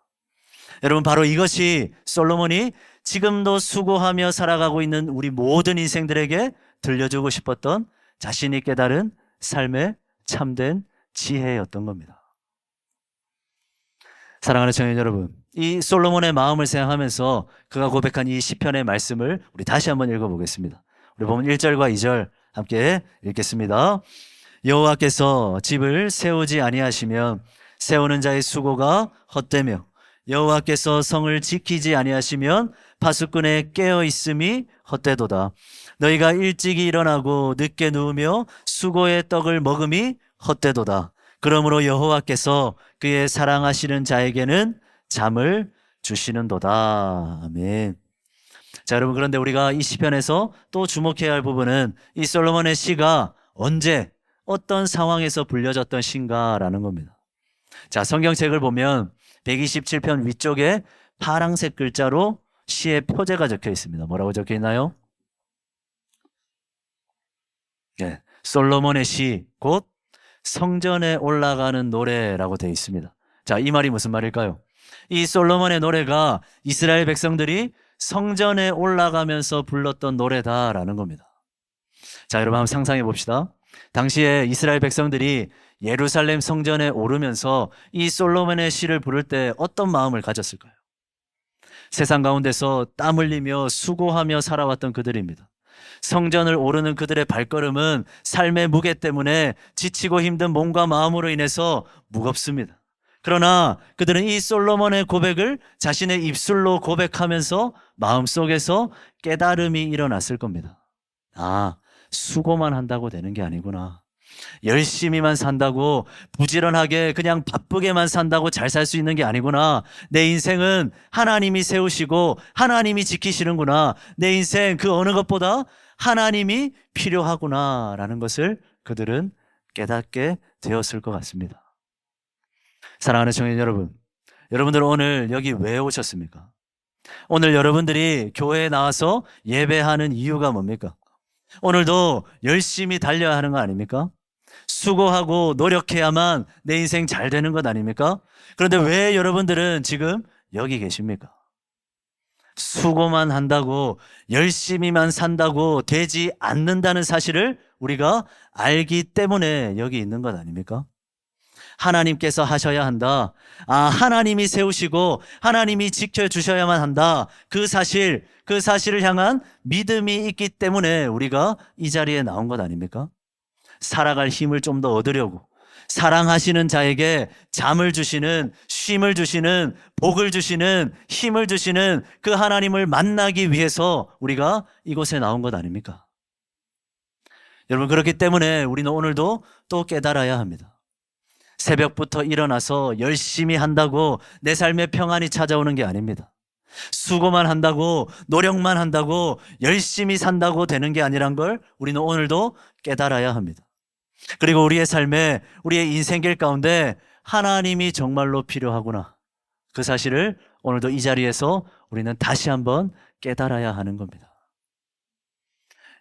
여러분, 바로 이것이 솔로몬이 지금도 수고하며 살아가고 있는 우리 모든 인생들에게 들려주고 싶었던 자신이 깨달은 삶의 참된 지혜였던 겁니다. 사랑하는 청년 여러분, 이 솔로몬의 마음을 생각하면서 그가 고백한 이 시편의 말씀을 우리 다시 한번 읽어보겠습니다. 우리 보면 1절과 2절 함께 읽겠습니다. 여호와께서 집을 세우지 아니하시면 세우는 자의 수고가 헛되며 여호와께서 성을 지키지 아니하시면 파수꾼의 깨어 있음이 헛되도다. 너희가 일찍이 일어나고 늦게 누우며 수고의 떡을 먹음이 헛되도다. 그러므로 여호와께서 그의 사랑하시는 자에게는 잠을 주시는도다. 아멘. 자, 여러분, 그런데 우리가 이 시편에서 또 주목해야 할 부분은 이 솔로몬의 시가 언제 어떤 상황에서 불려졌던 시인가라는 겁니다. 자, 성경책을 보면 127편 위쪽에 파란색 글자로 시의 표제가 적혀 있습니다. 뭐라고 적혀 있나요? 네, 솔로몬의 시, 곧 성전에 올라가는 노래라고 되어 있습니다. 자, 이 말이 무슨 말일까요? 이 솔로몬의 노래가 이스라엘 백성들이 성전에 올라가면서 불렀던 노래다라는 겁니다. 자, 여러분, 한번 상상해 봅시다. 당시에 이스라엘 백성들이 예루살렘 성전에 오르면서 이 솔로몬의 시를 부를 때 어떤 마음을 가졌을까요? 세상 가운데서 땀 흘리며 수고하며 살아왔던 그들입니다. 성전을 오르는 그들의 발걸음은 삶의 무게 때문에 지치고 힘든 몸과 마음으로 인해서 무겁습니다. 그러나 그들은 이 솔로몬의 고백을 자신의 입술로 고백하면서 마음속에서 깨달음이 일어났을 겁니다. 아, 수고만 한다고 되는 게 아니구나. 열심히만 산다고, 부지런하게 그냥 바쁘게만 산다고 잘 살 수 있는 게 아니구나. 내 인생은 하나님이 세우시고 하나님이 지키시는구나. 내 인생 그 어느 것보다 하나님이 필요하구나 라는 것을 그들은 깨닫게 되었을 것 같습니다. 사랑하는 청년 여러분, 여러분들 오늘 여기 왜 오셨습니까? 오늘 여러분들이 교회에 나와서 예배하는 이유가 뭡니까? 오늘도 열심히 달려야 하는 거 아닙니까? 수고하고 노력해야만 내 인생 잘 되는 것 아닙니까? 그런데 왜 여러분들은 지금 여기 계십니까? 수고만 한다고 열심히만 산다고 되지 않는다는 사실을 우리가 알기 때문에 여기 있는 것 아닙니까? 하나님께서 하셔야 한다. 하나님이 세우시고 하나님이 지켜주셔야만 한다. 그 사실을 향한 믿음이 있기 때문에 우리가 이 자리에 나온 것 아닙니까? 살아갈 힘을 좀 더 얻으려고 사랑하시는 자에게 잠을 주시는, 쉼을 주시는, 복을 주시는, 힘을 주시는 그 하나님을 만나기 위해서 우리가 이곳에 나온 것 아닙니까? 여러분, 그렇기 때문에 우리는 오늘도 또 깨달아야 합니다. 새벽부터 일어나서 열심히 한다고 내 삶에 평안이 찾아오는 게 아닙니다. 수고만 한다고, 노력만 한다고, 열심히 산다고 되는 게 아니란 걸 우리는 오늘도 깨달아야 합니다. 그리고 우리의 삶에, 우리의 인생길 가운데 하나님이 정말로 필요하구나. 그 사실을 오늘도 이 자리에서 우리는 다시 한번 깨달아야 하는 겁니다.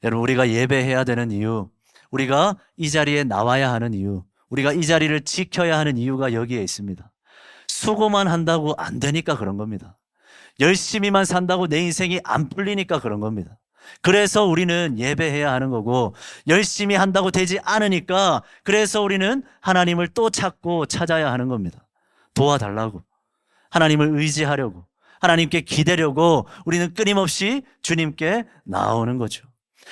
여러분, 우리가 예배해야 되는 이유, 우리가 이 자리에 나와야 하는 이유, 우리가 이 자리를 지켜야 하는 이유가 여기에 있습니다. 수고만 한다고 안 되니까 그런 겁니다. 열심히만 산다고 내 인생이 안 풀리니까 그런 겁니다. 그래서 우리는 예배해야 하는 거고, 열심히 한다고 되지 않으니까 그래서 우리는 하나님을 또 찾고 찾아야 하는 겁니다. 도와달라고, 하나님을 의지하려고, 하나님께 기대려고 우리는 끊임없이 주님께 나오는 거죠.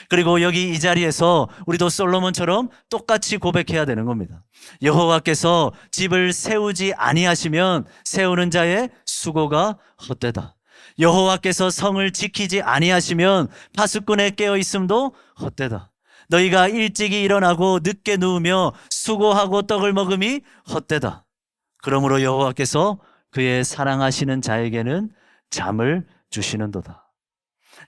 그리고 여기 이 자리에서 우리도 솔로몬처럼 똑같이 고백해야 되는 겁니다. 여호와께서 집을 세우지 아니하시면 세우는 자의 수고가 헛되다. 여호와께서 성을 지키지 아니하시면 파수꾼에 깨어 있음도 헛되다. 너희가 일찍이 일어나고 늦게 누우며 수고하고 떡을 먹음이 헛되다. 그러므로 여호와께서 그의 사랑하시는 자에게는 잠을 주시는도다.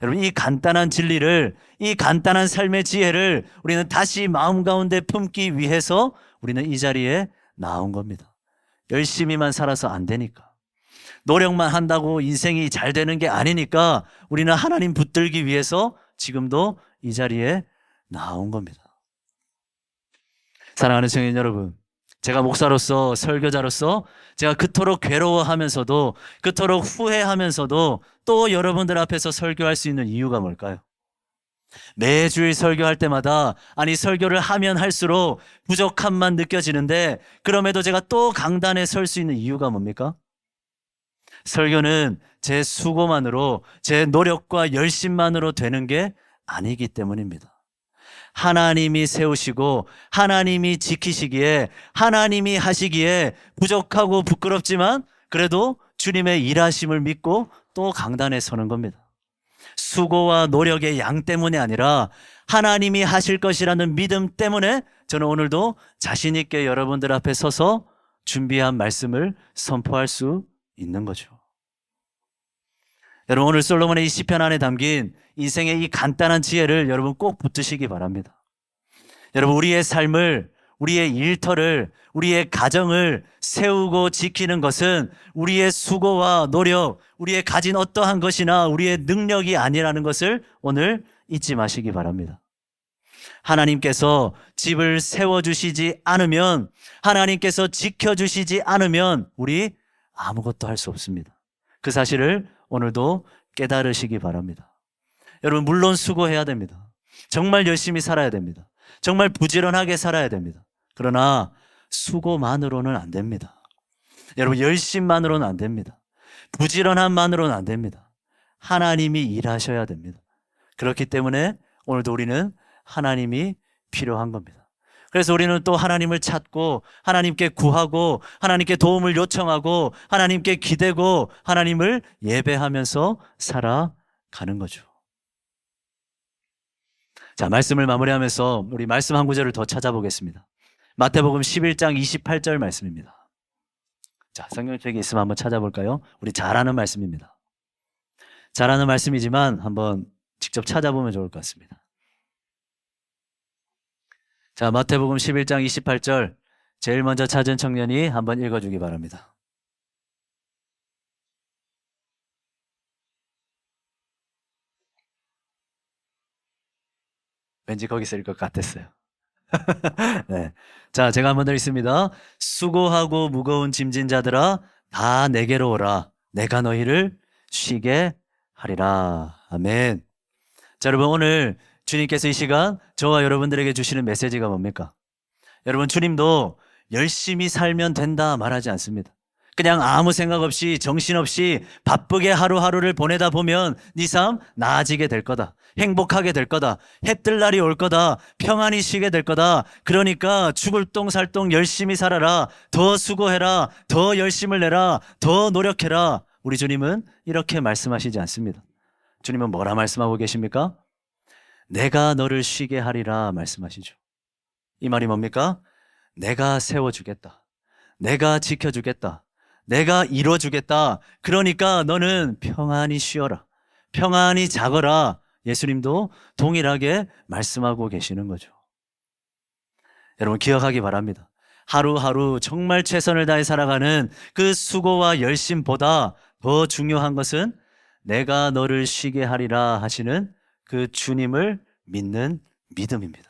여러분, 이 간단한 진리를, 이 간단한 삶의 지혜를 우리는 다시 마음 가운데 품기 위해서 우리는 이 자리에 나온 겁니다. 열심히만 살아서 안 되니까, 노력만 한다고 인생이 잘 되는 게 아니니까 우리는 하나님 붙들기 위해서 지금도 이 자리에 나온 겁니다. 사랑하는 성인 여러분, 제가 목사로서, 설교자로서 제가 그토록 괴로워하면서도, 그토록 후회하면서도 또 여러분들 앞에서 설교할 수 있는 이유가 뭘까요? 매주일 설교할 때마다, 아니 설교를 하면 할수록 부족함만 느껴지는데, 그럼에도 제가 또 강단에 설 수 있는 이유가 뭡니까? 설교는 제 수고만으로, 제 노력과 열심만으로 되는 게 아니기 때문입니다. 하나님이 세우시고 하나님이 지키시기에, 하나님이 하시기에 부족하고 부끄럽지만 그래도 주님의 일하심을 믿고 또 강단에 서는 겁니다. 수고와 노력의 양 때문이 아니라 하나님이 하실 것이라는 믿음 때문에 저는 오늘도 자신 있게 여러분들 앞에 서서 준비한 말씀을 선포할 수 있는 거죠. 여러분, 오늘 솔로몬의 이 시편 안에 담긴 인생의 이 간단한 지혜를 여러분 꼭 붙드시기 바랍니다. 여러분, 우리의 삶을, 우리의 일터를, 우리의 가정을 세우고 지키는 것은 우리의 수고와 노력, 우리의 가진 어떠한 것이나 우리의 능력이 아니라는 것을 오늘 잊지 마시기 바랍니다. 하나님께서 집을 세워주시지 않으면, 하나님께서 지켜주시지 않으면 우리 아무것도 할 수 없습니다. 그 사실을 오늘도 깨달으시기 바랍니다. 여러분, 물론 수고해야 됩니다. 정말 열심히 살아야 됩니다. 정말 부지런하게 살아야 됩니다. 그러나 수고만으로는 안 됩니다. 여러분, 열심만으로는 안 됩니다. 부지런함만으로는 안 됩니다. 하나님이 일하셔야 됩니다. 그렇기 때문에 오늘도 우리는 하나님이 필요한 겁니다. 그래서 우리는 또 하나님을 찾고, 하나님께 구하고, 하나님께 도움을 요청하고, 하나님께 기대고, 하나님을 예배하면서 살아가는 거죠. 자, 말씀을 마무리하면서 우리 말씀 한 구절을 더 찾아보겠습니다. 마태복음 11장 28절 말씀입니다. 자, 성경책에 있으면 한번 찾아볼까요? 우리 잘 아는 말씀입니다. 잘 아는 말씀이지만 한번 직접 찾아보면 좋을 것 같습니다. 자, 마태복음 11장 28절 제일 먼저 찾은 청년이 한번 읽어주기 바랍니다. 왠지 거기 쓸 것 같았어요. 네. 자, 제가 한번 더 읽습니다. 수고하고 무거운 짐진 자들아, 다 내게로 오라. 내가 너희를 쉬게 하리라. 아멘. 자, 여러분, 오늘 주님께서 이 시간 저와 여러분들에게 주시는 메시지가 뭡니까? 여러분, 주님도 열심히 살면 된다 말하지 않습니다. 그냥 아무 생각 없이 정신없이 바쁘게 하루하루를 보내다 보면 네 삶 나아지게 될 거다. 행복하게 될 거다. 해뜰 날이 올 거다. 평안히 쉬게 될 거다. 그러니까 죽을 똥 살 똥 열심히 살아라. 더 수고해라. 더 열심을 내라. 더 노력해라. 우리 주님은 이렇게 말씀하시지 않습니다. 주님은 뭐라 말씀하고 계십니까? 내가 너를 쉬게 하리라 말씀하시죠. 이 말이 뭡니까? 내가 세워주겠다. 내가 지켜주겠다. 내가 이뤄주겠다. 그러니까 너는 평안히 쉬어라. 평안히 자거라. 예수님도 동일하게 말씀하고 계시는 거죠. 여러분 기억하기 바랍니다. 하루하루 정말 최선을 다해 살아가는 그 수고와 열심보다 더 중요한 것은 내가 너를 쉬게 하리라 하시는 그 주님을 믿는 믿음입니다.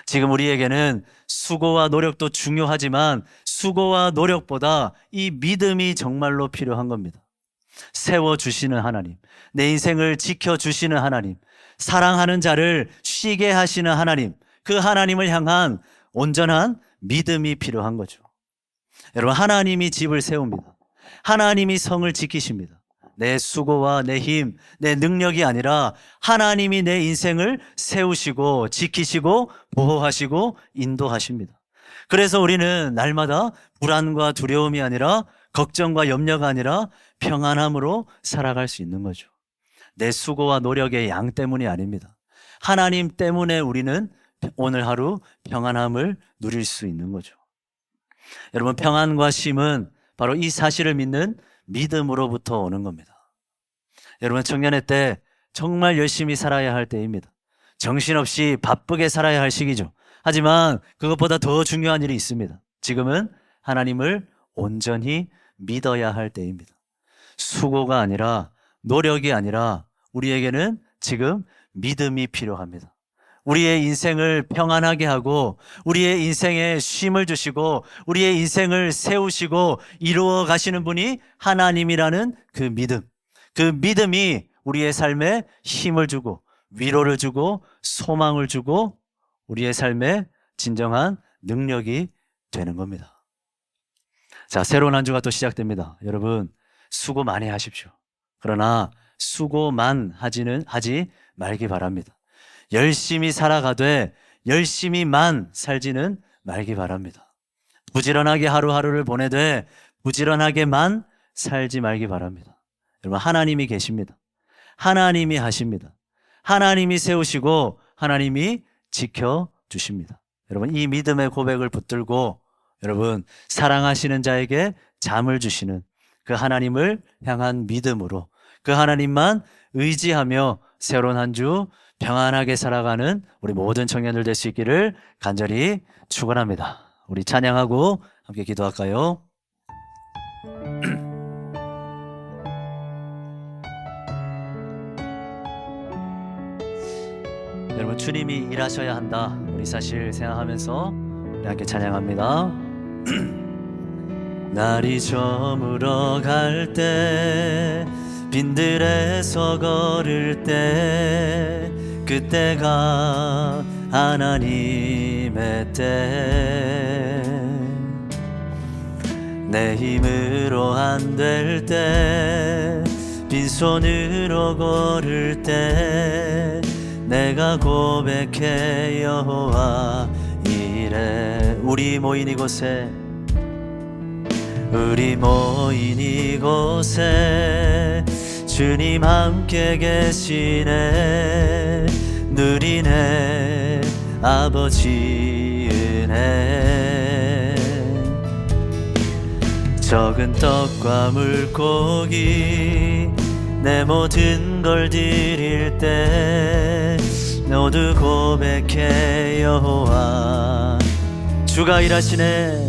지금 우리에게는 수고와 노력도 중요하지만 수고와 노력보다 이 믿음이 정말로 필요한 겁니다. 세워주시는 하나님, 내 인생을 지켜주시는 하나님, 사랑하는 자를 쉬게 하시는 하나님, 그 하나님을 향한 온전한 믿음이 필요한 거죠. 여러분, 하나님이 집을 세웁니다. 하나님이 성을 지키십니다. 내 수고와 내 힘, 내 능력이 아니라 하나님이 내 인생을 세우시고 지키시고 보호하시고 인도하십니다. 그래서 우리는 날마다 불안과 두려움이 아니라 걱정과 염려가 아니라 평안함으로 살아갈 수 있는 거죠. 내 수고와 노력의 양 때문이 아닙니다. 하나님 때문에 우리는 오늘 하루 평안함을 누릴 수 있는 거죠. 여러분, 평안과 쉼은 바로 이 사실을 믿는 믿음으로부터 오는 겁니다. 여러분, 청년의 때 정말 열심히 살아야 할 때입니다. 정신없이 바쁘게 살아야 할 시기죠. 하지만 그것보다 더 중요한 일이 있습니다. 지금은 하나님을 온전히 믿어야 할 때입니다. 수고가 아니라 노력이 아니라 우리에게는 지금 믿음이 필요합니다. 우리의 인생을 평안하게 하고 우리의 인생에 쉼을 주시고 우리의 인생을 세우시고 이루어 가시는 분이 하나님이라는 그 믿음. 그 믿음이 우리의 삶에 힘을 주고 위로를 주고 소망을 주고 우리의 삶에 진정한 능력이 되는 겁니다. 자, 새로운 한 주가 또 시작됩니다. 여러분, 수고 많이 하십시오. 그러나 수고만 하지 말기 바랍니다. 열심히 살아가되 열심히만 살지는 말기 바랍니다. 부지런하게 하루하루를 보내되 부지런하게만 살지 말기 바랍니다. 여러분, 하나님이 계십니다. 하나님이 하십니다. 하나님이 세우시고 하나님이 지켜주십니다. 여러분, 이 믿음의 고백을 붙들고 여러분, 사랑하시는 자에게 잠을 주시는 그 하나님을 향한 믿음으로 그 하나님만 의지하며 새로운 한 주 평안하게 살아가는 우리 모든 청년들 될 수 있기를 간절히 축원합니다. 우리 찬양하고 함께 기도할까요? 여러분, 주님이 일하셔야 한다. 우리 사실 생각하면서 우리 함께 찬양합니다. 날이 저물어 갈 때 빈들에서 걸을 때 그때가 하나님의 때 내 힘으로 안 될 때 빈손으로 걸을 때 내가 고백해 여호와 이래 우리 모인 이곳에 주님 함께 계시네 누리네 아버지 은혜 적은 떡과 물고기 내 모든 걸 드릴 때 모두 고백해 여호와 주가 일하시네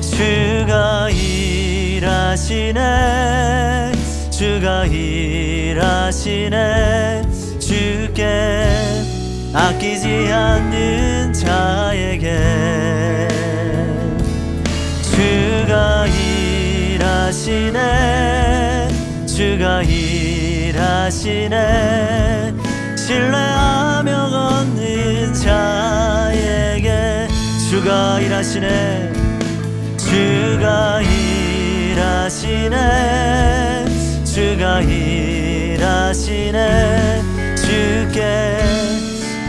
주가 일하시네 주가 일하시네 주께 아끼지 않는 자에게 주가 일하시네 주가 일하시네 신뢰하며 걷는 자에게 주가 일하시네 주가 일하시네 주가 일하시네 주께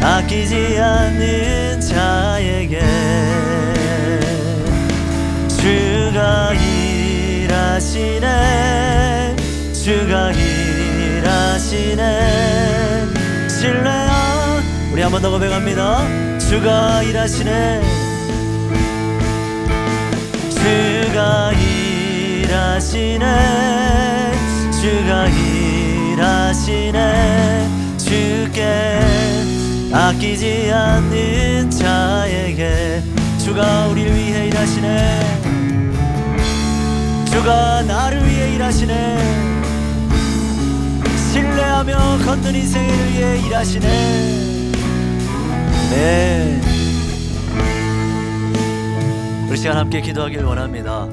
아끼지 않는 자에게 주가 일하시네 주가 일하시네 신뢰야 우리 한 번 더 고백합니다 주가 일하시네 주가 일하시네 주가 일하시네 주께 아끼지 않는 자에게 주가 우리를 위해 일하시네 주가 나를 위해 일하시네 신뢰하며 걷는 인생을 위해 일하시네 네 우리 시간 함께 기도하길 원합니다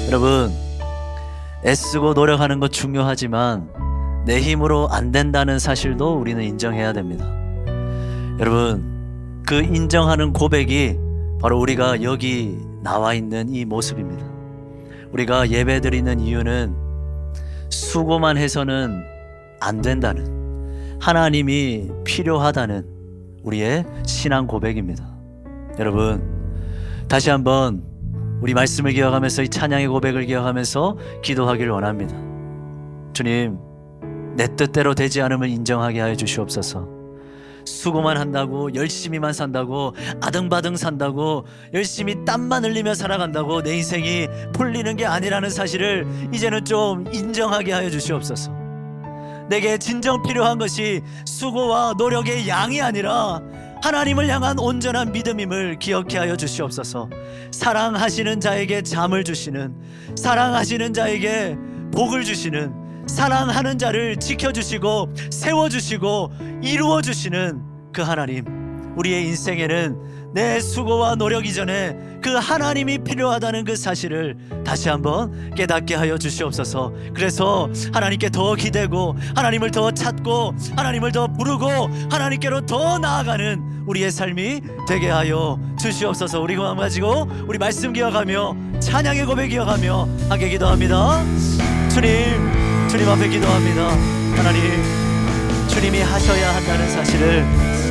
여러분 애쓰고 노력하는 것 중요하지만 내 힘으로 안 된다는 사실도 우리는 인정해야 됩니다 여러분 그 인정하는 고백이 바로 우리가 여기 나와 있는 이 모습입니다 우리가 예배드리는 이유는 수고만 해서는 안 된다는 하나님이 필요하다는 우리의 신앙 고백입니다 여러분 다시 한번 우리 말씀을 기억하면서 이 찬양의 고백을 기억하면서 기도하길 원합니다 주님 내 뜻대로 되지 않음을 인정하게 하여 주시옵소서 수고만 한다고 열심히만 산다고 아등바등 산다고 열심히 땀만 흘리며 살아간다고 내 인생이 풀리는 게 아니라는 사실을 이제는 좀 인정하게 하여 주시옵소서 내게 진정 필요한 것이 수고와 노력의 양이 아니라 하나님을 향한 온전한 믿음임을 기억해 하여 주시옵소서 사랑하시는 자에게 잠을 주시는 사랑하시는 자에게 복을 주시는 사랑하는 자를 지켜주시고 세워주시고 이루어주시는 그 하나님 우리의 인생에는 내 수고와 노력 이전에 그 하나님이 필요하다는 그 사실을 다시 한번 깨닫게 하여 주시옵소서 그래서 하나님께 더 기대고 하나님을 더 찾고 하나님을 더 부르고 하나님께로 더 나아가는 우리의 삶이 되게 하여 주시옵소서 우리 마음 가지고 우리 말씀 기억하며 찬양의 고백 기억하며 함께 기도합니다 주님 앞에 기도합니다 하나님 주님이 하셔야 한다는 사실을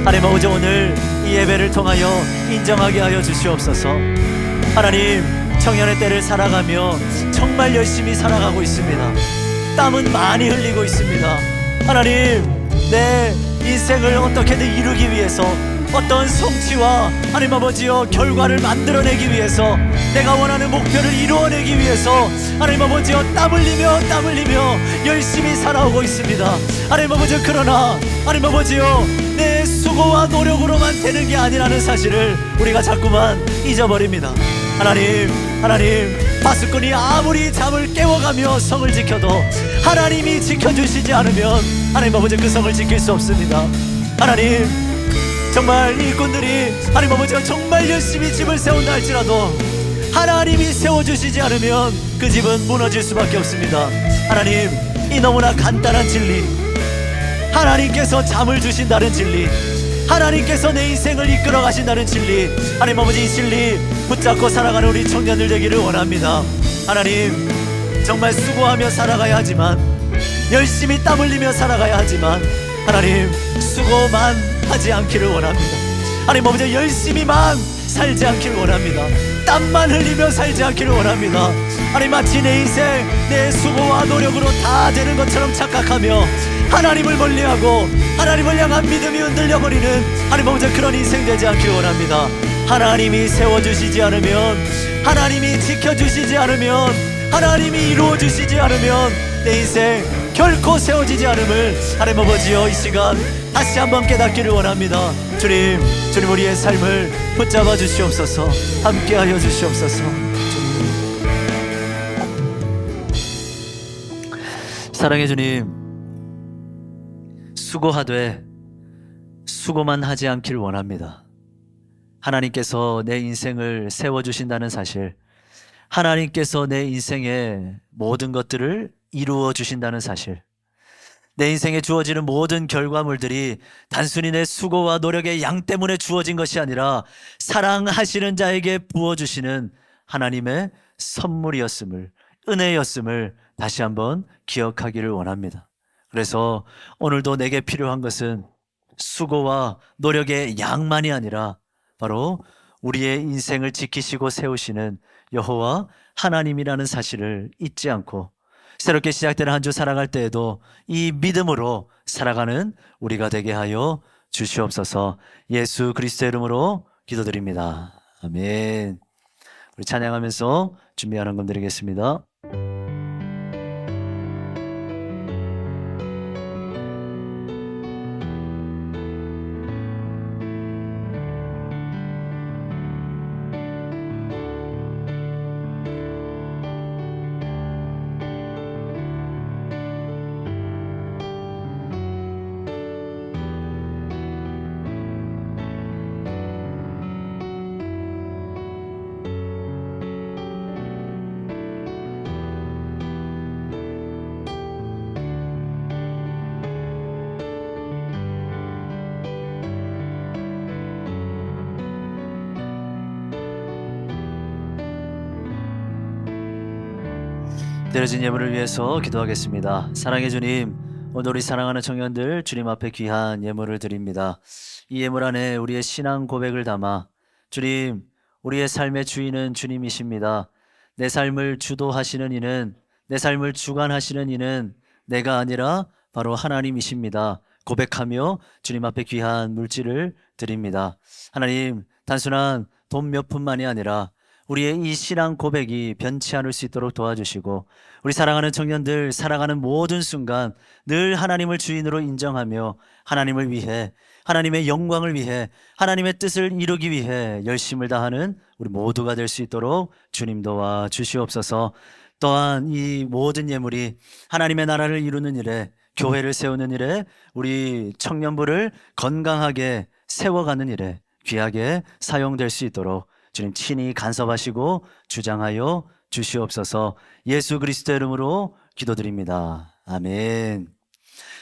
하나님 아버지 오늘 이 예배를 통하여 인정하게 하여 주시옵소서 하나님 청년의 때를 살아가며 정말 열심히 살아가고 있습니다 땀은 많이 흘리고 있습니다 하나님 내 인생을 어떻게든 이루기 위해서 어떤 성취와 하나님 아버지여 결과를 만들어내기 위해서 내가 원하는 목표를 이루어내기 위해서 하나님 아버지여 땀 흘리며 열심히 살아오고 있습니다 하나님 아버지여 그러나 하나님 아버지여 내 수고와 노력으로만 되는 게 아니라는 사실을 우리가 자꾸만 잊어버립니다 하나님 파수꾼이 아무리 잠을 깨워가며 성을 지켜도 하나님이 지켜주시지 않으면 하나님 아버지 그 성을 지킬 수 없습니다 하나님 정말 일꾼들이 하나님 아버지가 정말 열심히 집을 세운다 할지라도 하나님이 세워주시지 않으면 그 집은 무너질 수밖에 없습니다 하나님 이 너무나 간단한 진리 하나님께서 잠을 주신다는 진리 하나님께서 내 인생을 이끌어 가신다는 진리 하나님 아버지 이 진리 붙잡고 살아가는 우리 청년들 되기를 원합니다 하나님 정말 수고하며 살아가야 하지만 열심히 땀 흘리며 살아가야 하지만 하나님 수고만 하지 않기를 원합니다 하나님 아버지 열심히만 살지 않기를 원합니다 땀만 흘리며 살지 않기를 원합니다 하나님 마치 내 인생 내 수고와 노력으로 다 되는 것처럼 착각하며 하나님을 멀리하고 하나님을 향한 믿음이 흔들려버리는 하나님 아버지 그런 인생 되지 않기를 원합니다 하나님이 세워주시지 않으면 하나님이 지켜주시지 않으면 하나님이 이루어주시지 않으면 내 인생 결코 세워지지 않음을 하나님 아버지여 이 시간 다시 한번 깨닫기를 원합니다 주님 우리의 삶을 붙잡아 주시옵소서 함께하여 주시옵소서 사랑의 주님 수고만 하지 않길 원합니다. 하나님께서 내 인생을 세워주신다는 사실, 하나님께서 내 인생의 모든 것들을 이루어 주신다는 사실, 내 인생에 주어지는 모든 결과물들이 단순히 내 수고와 노력의 양 때문에 주어진 것이 아니라 사랑하시는 자에게 부어주시는 하나님의 선물이었음을, 은혜였음을 다시 한번 기억하기를 원합니다. 그래서 오늘도 내게 필요한 것은 수고와 노력의 양만이 아니라 바로 우리의 인생을 지키시고 세우시는 여호와 하나님이라는 사실을 잊지 않고 새롭게 시작되는 한 주 살아갈 때에도 이 믿음으로 살아가는 우리가 되게 하여 주시옵소서. 예수 그리스도의 이름으로 기도드립니다. 아멘. 우리 찬양하면서 준비하는 건 드리겠습니다. 드려진 예물을 위해서 기도하겠습니다. 사랑의 주님, 오늘 우리 사랑하는 청년들 주님 앞에 귀한 예물을 드립니다. 이 예물 안에 우리의 신앙 고백을 담아 주님, 우리의 삶의 주인은 주님이십니다. 내 삶을 주도하시는 이는, 내 삶을 주관하시는 이는 내가 아니라 바로 하나님이십니다. 고백하며 주님 앞에 귀한 물질을 드립니다. 하나님, 단순한 돈 몇 푼만이 아니라 우리의 이 신앙 고백이 변치 않을 수 있도록 도와주시고 우리 사랑하는 청년들 살아가는 모든 순간 늘 하나님을 주인으로 인정하며 하나님을 위해, 하나님의 영광을 위해, 하나님의 뜻을 이루기 위해 열심을 다하는 우리 모두가 될 수 있도록 주님 도와 주시옵소서. 또한 이 모든 예물이 하나님의 나라를 이루는 일에, 교회를 세우는 일에, 우리 청년부를 건강하게 세워가는 일에 귀하게 사용될 수 있도록 주님 친히 간섭하시고 주장하여 주시옵소서. 예수 그리스도의 이름으로 기도드립니다. 아멘.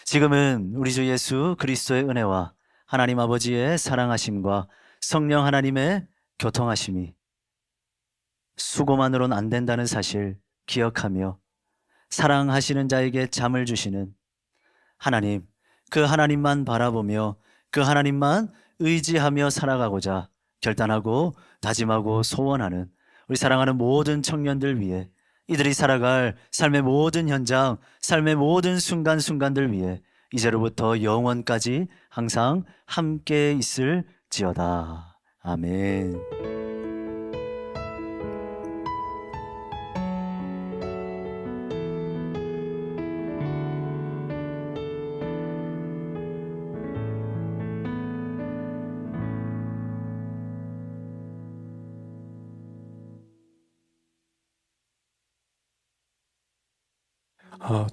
지금은 우리 주 예수 그리스도의 은혜와 하나님 아버지의 사랑하심과 성령 하나님의 교통하심이 수고만으로는 안 된다는 사실 기억하며 사랑하시는 자에게 잠을 주시는 하나님, 그 하나님만 바라보며 그 하나님만 의지하며 살아가고자 결단하고 다짐하고 소원하는 우리 사랑하는 모든 청년들 위해, 이들이 살아갈 삶의 모든 현장, 삶의 모든 순간순간들 위해 이제로부터 영원까지 항상 함께 있을지어다. 아멘.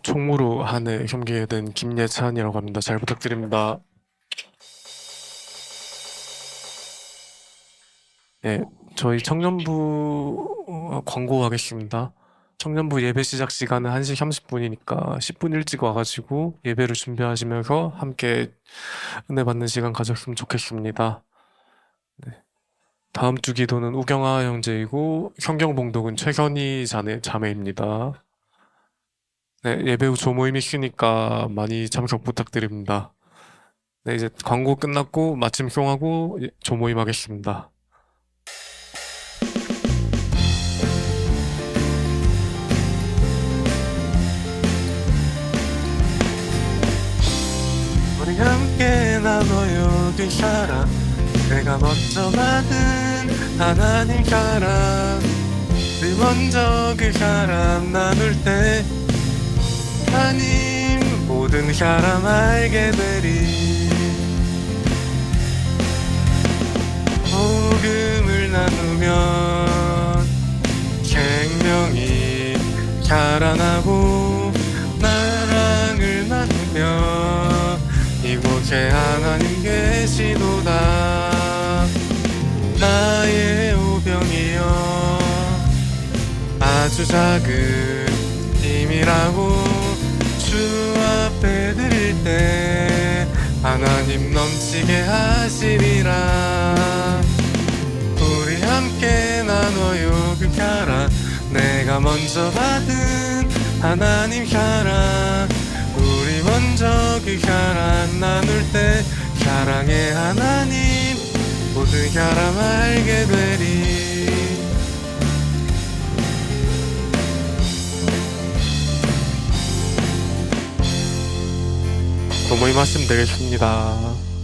총무로 한 해 겸기에 된 김예찬이라고 합니다. 잘 부탁드립니다. 네, 저희 청년부 광고하겠습니다. 청년부 예배 시작 시간은 1시 30분이니까 10분 일찍 와가지고 예배를 준비하시면서 함께 은혜 받는 시간 가졌으면 좋겠습니다. 네. 다음 주 기도는 우경아 형제이고 성경봉독은 최현희 자매입니다. 네, 예배 후 조모임 있으니까 많이 참석 부탁드립니다. 네, 이제 광고 끝났고 마침 송하고 조모임 하겠습니다. 우리 함께 나눠요 그 사랑, 내가 먼저 받은 하나님 사랑, 늘 먼저 그 사랑 나눌 때 하나님 모든 사람 알게 되리. 복음을 나누면 생명이 자라나고, 사랑을 나누면 이곳에 하나님 계시 아주 작은 힘이라고 주 앞에 드릴 때 하나님 넘치게 하시리라. 우리 함께 나눠요 그 혈안, 내가 먼저 받은 하나님 혈안. 우리 먼저 그 혈안 나눌 때 사랑의 하나님 모든 혈안 알게 되리. 너무 이 말씀 되겠습니다.